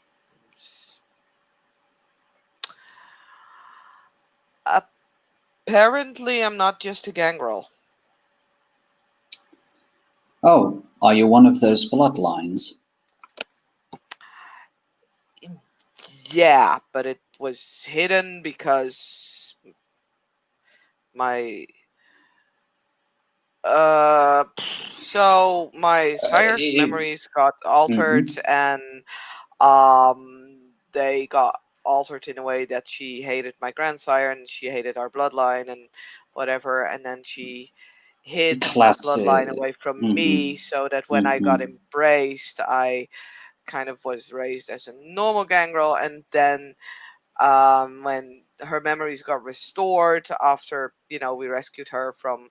Apparently, I'm not just a gangrel. Oh, are you one of those bloodlines? Yeah, but it was hidden because my uh so my sire's memories got altered, Mhm. and um they got altered in a way that she hated my grandsire and she hated our bloodline and whatever, and then she hid the bloodline Classic. away from me Mhm. so that when I got Mhm. embraced, I kind of was raised as a normal gangrel, and then when her memories got restored after we rescued her from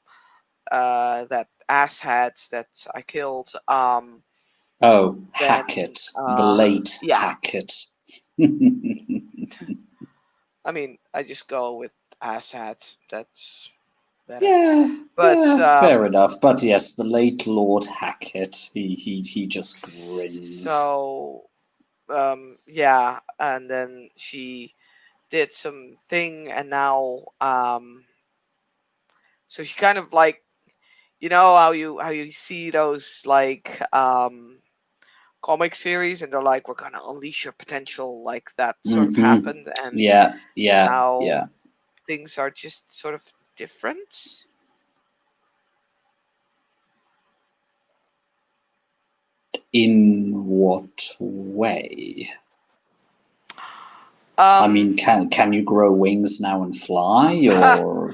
that asshat that I killed. Oh, Then Hackett, the late yeah, Hackett. I mean I just go with asshat. That's better. Yeah, But yeah, fair enough. But yes, the late Lord Hackett. He just grins. so yeah, and then she did some thing, and now so she kind of like how you see those like comic series, and they're like, we're gonna unleash your potential, like that sort of Hmm. happened, and Yeah, yeah, now yeah. things are just sort of different. In what way? I um mean, can you grow wings now and fly, or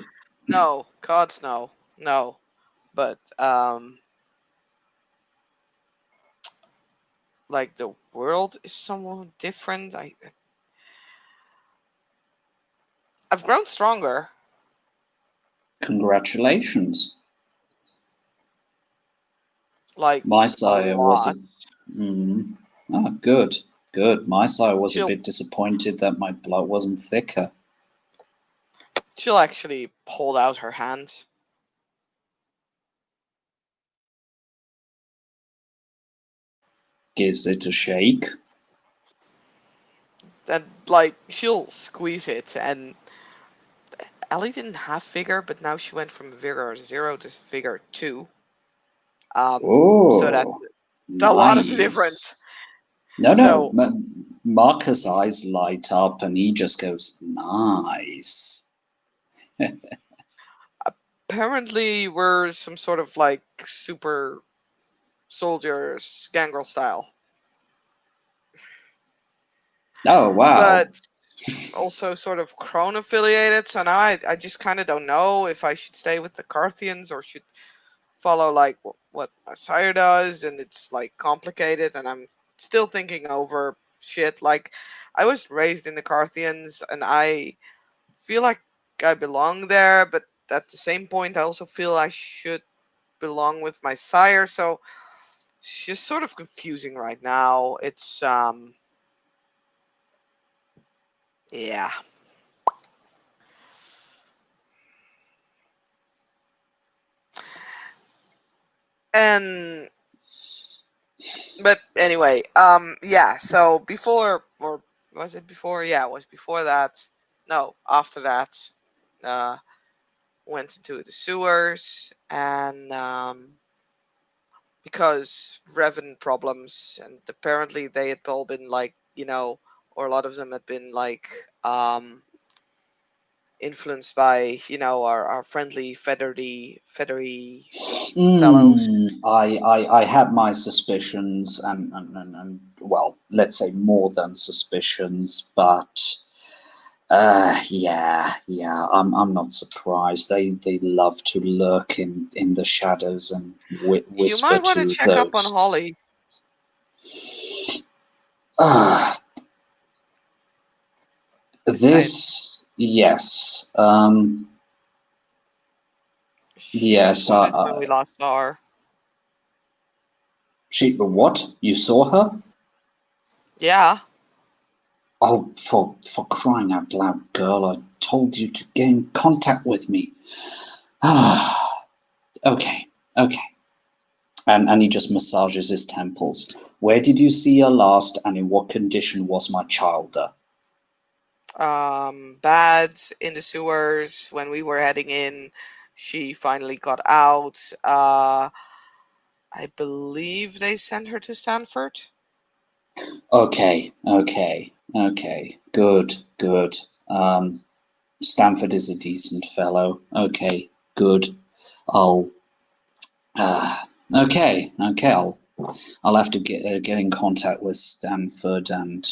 no, gods, no, no, but like the world is somewhat different. I've grown stronger, congratulations? like My a sire was a lot. good, good. My sire was a she'll bit disappointed that my blood wasn't thicker. she'll actually hold out her hand. Gives it a shake. And like she'll squeeze it, and Ellie didn't have vigor, but now she went from vigor 0 to vigor 2. So that's Oh, a lot of difference. nice. No, no. So Marcus' eyes light up and he just goes, nice. apparently we're some sort of like super soldiers gangrel style, Oh, wow. but also sort of Crone affiliated. So now I just kind of don't know if I should stay with the Carthians or should follow like what my sire does, and it's like complicated, and I'm still thinking over shit. Like I was raised in the Carthians, and I feel like I belong there, but at the same point, I also feel I should belong with my sire. So it's just sort of confusing right now. It's yeah. And but anyway, yeah. So before, or was it before? Yeah, it was before that. No, after that. Uh, went into the sewers, and because revenant problems, and apparently they had all been like, or a lot of them had been like influenced by our friendly feathery fellows. I had my suspicions, and well, let's say more than suspicions, but yeah, I'm not surprised. They love to lurk in the shadows and You whisper might want to to check up on those. Holly. Just saying. Yes, She was yes. wanted when we last saw her. What? You saw her? Yeah. Oh, for crying out loud, girl! I told you to get in contact with me. Okay, okay. And he just massages his temples. Where did you see her last, and in what condition was my child? Bad in the sewers when we were heading in. She finally got out. I believe they sent her to Stanford. Okay. Good, good. Stanford is a decent fellow. Okay, good. I'll. Okay. I'll have to get in contact with Stanford and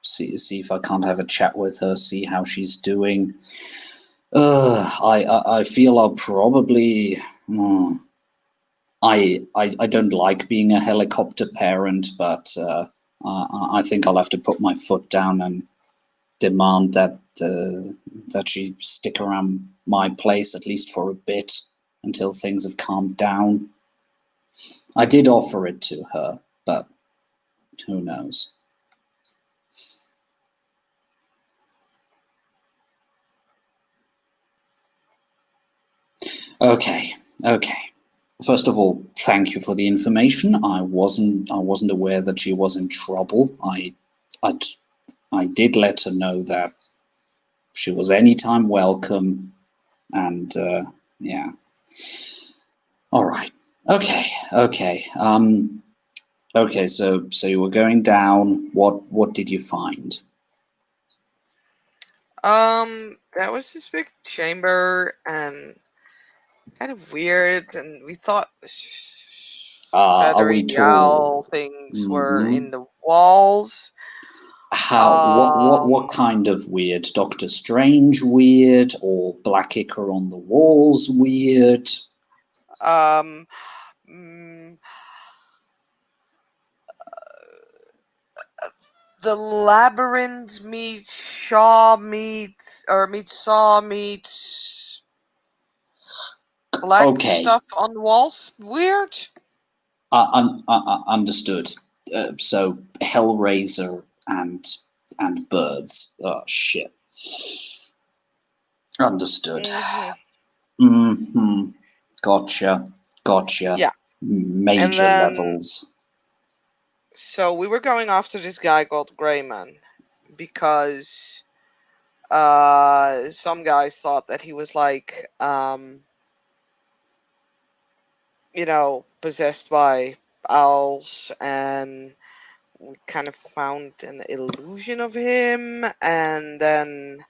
see if I can't have a chat with her, see how she's doing. I feel I'll probably. I don't like being a helicopter parent, but I think I'll have to put my foot down and demand that she stick around my place at least for a bit until things have calmed down. I did offer it to her, but who knows? Okay. First of all, thank you for the information. I wasn't aware that she was in trouble. I did let her know that she was anytime welcome, and yeah. All right. Okay. Okay. So you were going down. What did you find? That was this big chamber and kind of weird, and we thought Are we feathery owl tall? things were Mm-hmm. in the walls. How? What Um, kind of weird? Doctor Strange weird, or Black Ichor on the walls weird? um, mm, the labyrinth meets Shaw meets Saw meets black Okay, stuff on the walls. Weird. understood. So Hellraiser and birds. Oh shit. Understood. Hmm. Mm-hmm. Gotcha. Yeah, and Major then levels. so we were going after this guy called Greyman because some guys thought that he was like possessed by owls, and we kind of found an illusion of him, and then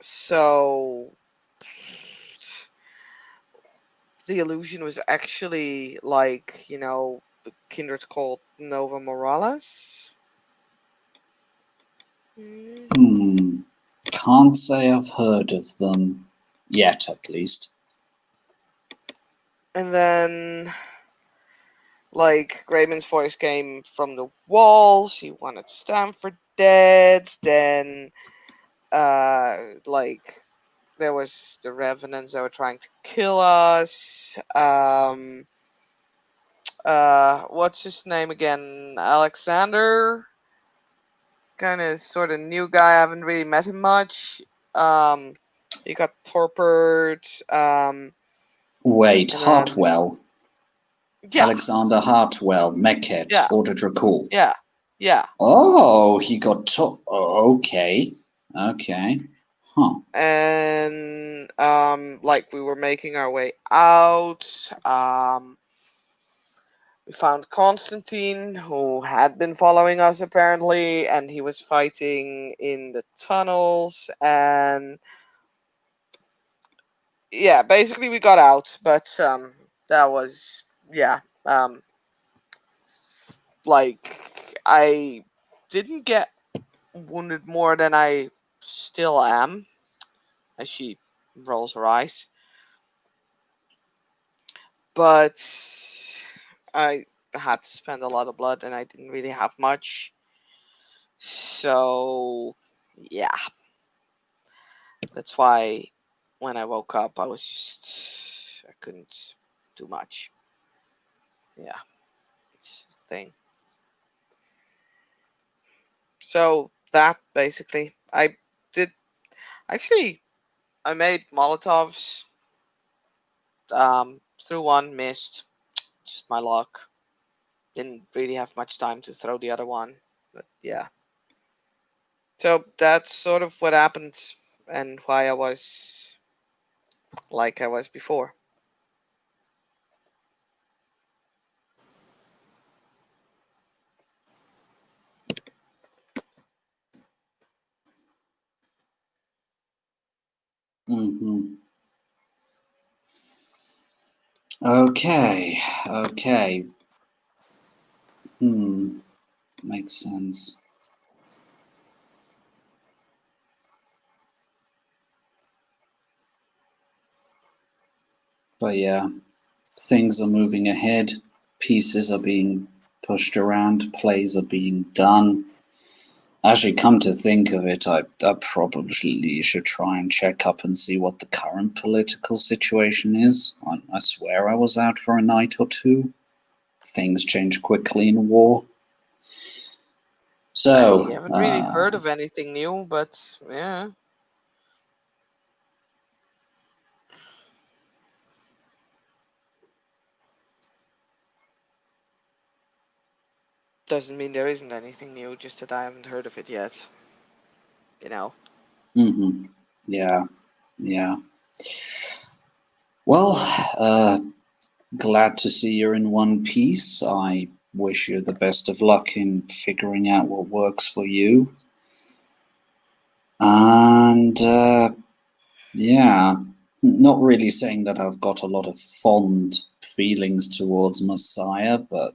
so the illusion was actually like kindred called Nova Morales. Can't say I've heard of them yet, at least. And then like Grayman's voice came from the walls. He wanted Stanford dead. Then like there was the revenants that were trying to kill us. What's his name again? Alexander. Kind of sort of new guy. I haven't really met him much. He got tortured. Wait, And then Hartwell. yeah, Alexander Hartwell, Mekhet, yeah, Order Dracul. yeah, Yeah. Oh, he got to. Oh, okay. Okay. Huh. And like we were making our way out, we found Constantine, who had been following us apparently, and he was fighting in the tunnels. And yeah, basically we got out, but that was, yeah, like I didn't get wounded more than I still am. As she rolls her eyes, but I had to spend a lot of blood and I didn't really have much. So, yeah, that's why when I woke up, I was just, I couldn't do much. Yeah, it's a thing. So, that basically, I did actually, I made Molotovs, threw one, missed, just my luck. Didn't really have much time to throw the other one, but yeah. So that's sort of what happened and why I was like I was before. Mm-hmm. Okay. Okay. Makes sense. But yeah, things are moving ahead. Pieces are being pushed around. Plays are being done. Actually, come to think of it, I probably should try and check up and see what the current political situation is. I swear I was out for a night or two. Things change quickly in war. I So, haven't really heard of anything new, but yeah. Doesn't mean there isn't anything new, just that I haven't heard of it yet. You know. mm-hmm. Yeah, yeah. Well, glad to see you're in one piece. I wish you the best of luck in figuring out what works for you. And yeah, not really saying that I've got a lot of fond feelings towards Messiah, but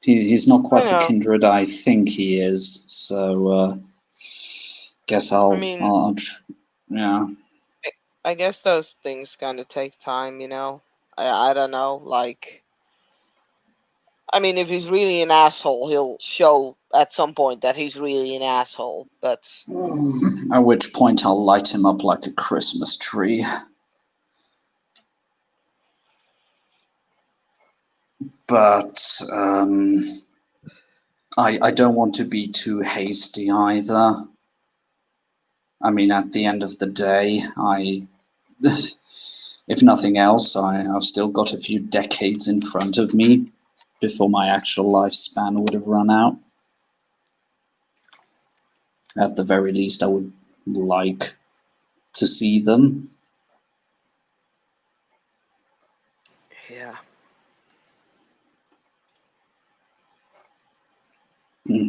he's not I quite the know. kindred I think he is. So guess I mean, yeah. I guess those things kind of take time, you know. I don't know, like. I mean, if he's really an asshole, he'll show at some point that he's really an asshole. But At which point I'll light him up like a Christmas tree. But I don't want to be too hasty either. I mean, at the end of the day, if nothing else, I've still got a few decades in front of me before my actual lifespan would have run out. At the very least, I would like to see them. yeah.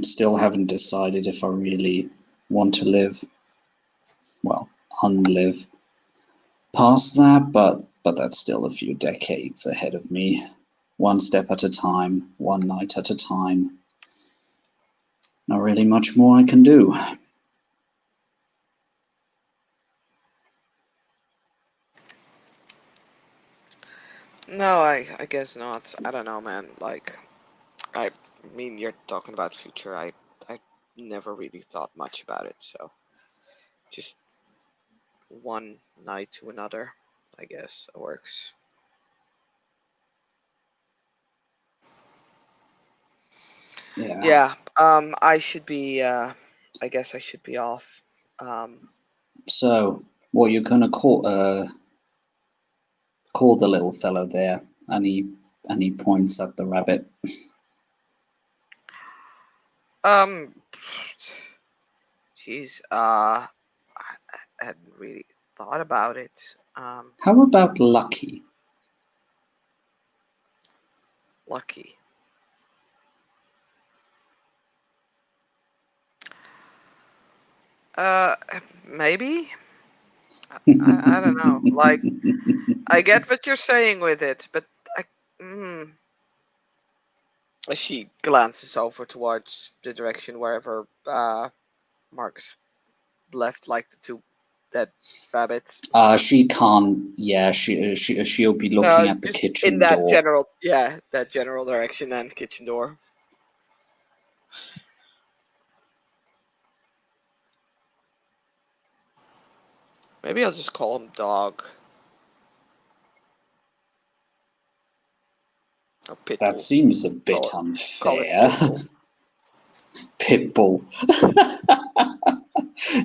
Still haven't decided if I really want to live, well, unlive past that, but that's still a few decades ahead of me. One step at a time, one night at a time. Not really much more I can do. No, I guess not. I don't know, man. Like, I mean, you're talking about future. I never really thought much about it. So just one night to another, I guess works. Yeah. Yeah. I should be. I guess I should be off. Um. So, what you're gonna call the little fellow there? Any points at the rabbit? Jeez, I hadn't really thought about it. How about lucky? Lucky. Maybe. I don't know. Like, I get what you're saying with it, but she glances over towards the direction wherever Mark's left, like the two dead rabbits. She can't. Yeah, she'll be looking at the Just kitchen in that door. general direction and kitchen door. Maybe I'll just call him Dog. Or Pitbull. That seems a bit unfair. Pitbull.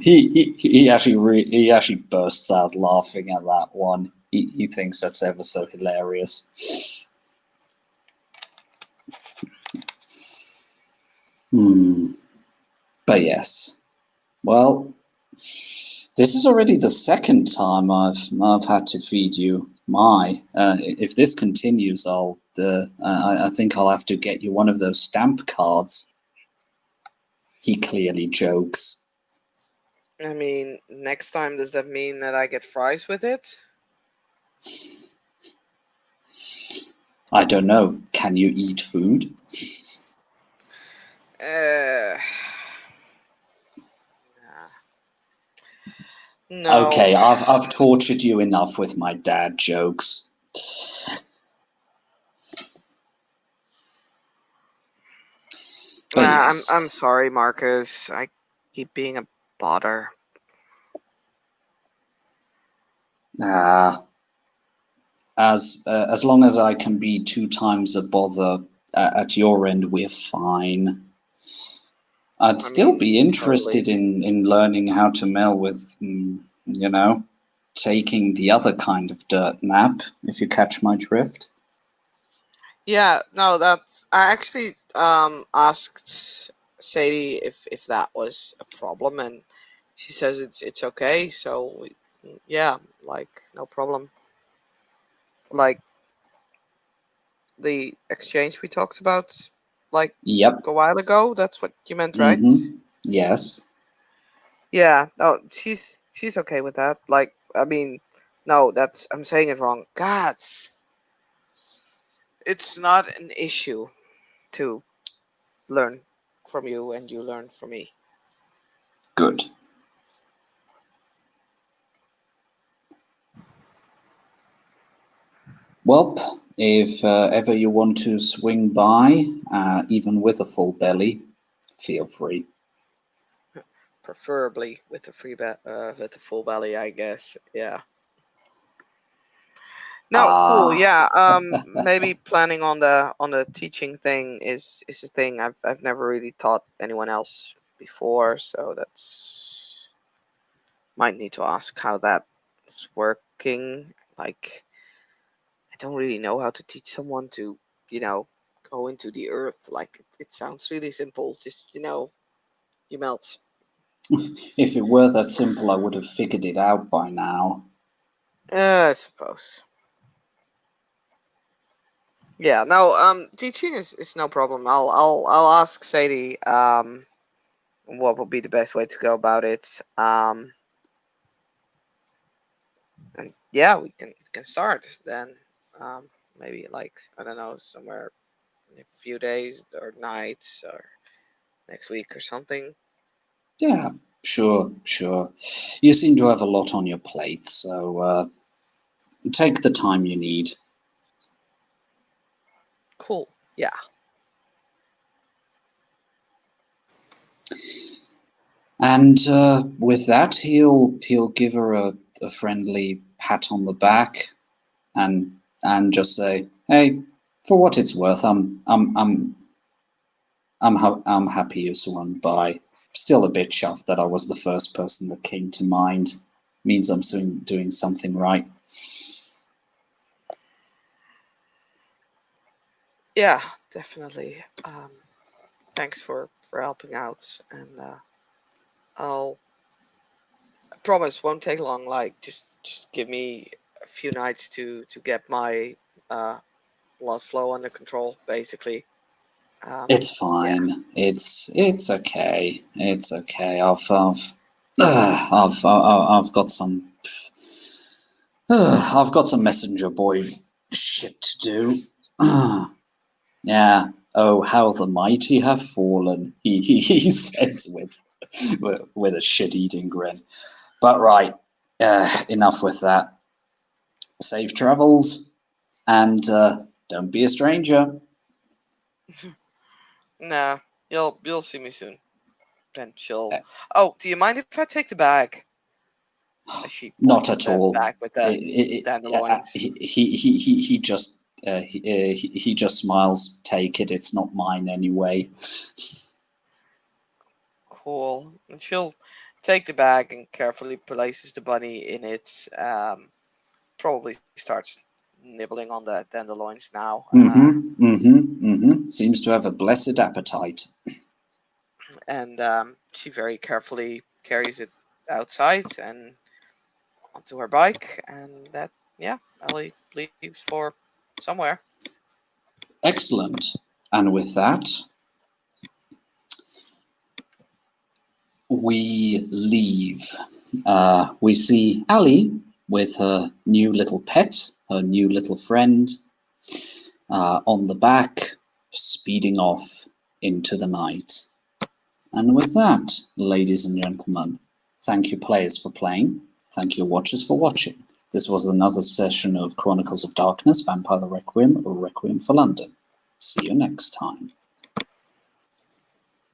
he actually bursts out laughing at that one. He thinks that's ever so hilarious. But yes, well, this is already the second time I've had to feed you. If this continues, I think I'll have to get you one of those stamp cards. He clearly jokes. I mean, next time, does that mean that I get fries with it? I don't know. Can you eat food? No. Okay, I've tortured you enough with my dad jokes. But yes. I'm sorry, Marcus. I keep being a bother. As long as I can be 2 times a bother at your end, we're fine. I'd still be interested in learning how to meld with, taking the other kind of dirt nap, if you catch my drift. Yeah, no, that's... I actually asked Sadie if that was a problem, and she says it's okay. So yeah, like, no problem. Like the exchange we talked about, like, Yep. a while ago. That's what you meant, right? Yes. Yeah. No, she's okay with that. Like, I mean, no, I'm saying it wrong. God, it's not an issue to learn from you and you learn from me. Good. Well, if ever you want to swing by, even with a full belly, feel free. Preferably with a with a full belly, I guess. Yeah. No, cool. Yeah. Maybe planning on the teaching thing is a thing. I've never really taught anyone else before, so that's... might need to ask how that's working. Like, I don't really know how to teach someone to, go into the earth. Like, it sounds really simple. Just, you melt. If it were that simple, I would have figured it out by now. I suppose. Yeah, no, teaching is no problem. I'll ask Sadie what would be the best way to go about it. And yeah, we can start then. Maybe, like, I don't know, somewhere in a few days or nights or next week or something. Yeah, sure. You seem to have a lot on your plate, so take the time you need. Cool. Yeah. And with that, he'll give her a friendly pat on the back, and just say, "Hey, for what it's worth, I'm happy you swung by. Still a bit chuffed that I was the first person that came to mind. Means I'm doing something right." Yeah, definitely. Thanks for helping out, and I'll I promise won't take long. Like just give me a few nights to get my uh, blood flow under control, basically. It's Yeah, fine. It's okay. It's okay. I've got some I've got some messenger boy shit to do. Yeah. Oh, how the mighty have fallen. He says with a shit-eating grin. But right, enough with that. Safe travels, and don't be a stranger. nah, you'll see me soon. Then she'll. Uh, Oh, do you mind if I take the bag? As she Not points at at the all. bag with the dandelions. He just smiles. Take it. It's not mine anyway. Cool. And she'll take the bag and carefully places the bunny in it. Probably starts nibbling on the dandelions now. Seems to have a blessed appetite. And she very carefully carries it outside and onto her bike. And that, yeah, Ellie leaves for somewhere. Excellent. And with that, we leave. We see Ali with her new little pet, her new little friend, on the back, speeding off into the night. And with that, ladies and gentlemen, thank you players for playing. Thank you watchers for watching. This was another session of Chronicles of Darkness, Vampire the Requiem, or Requiem for London. See you next time.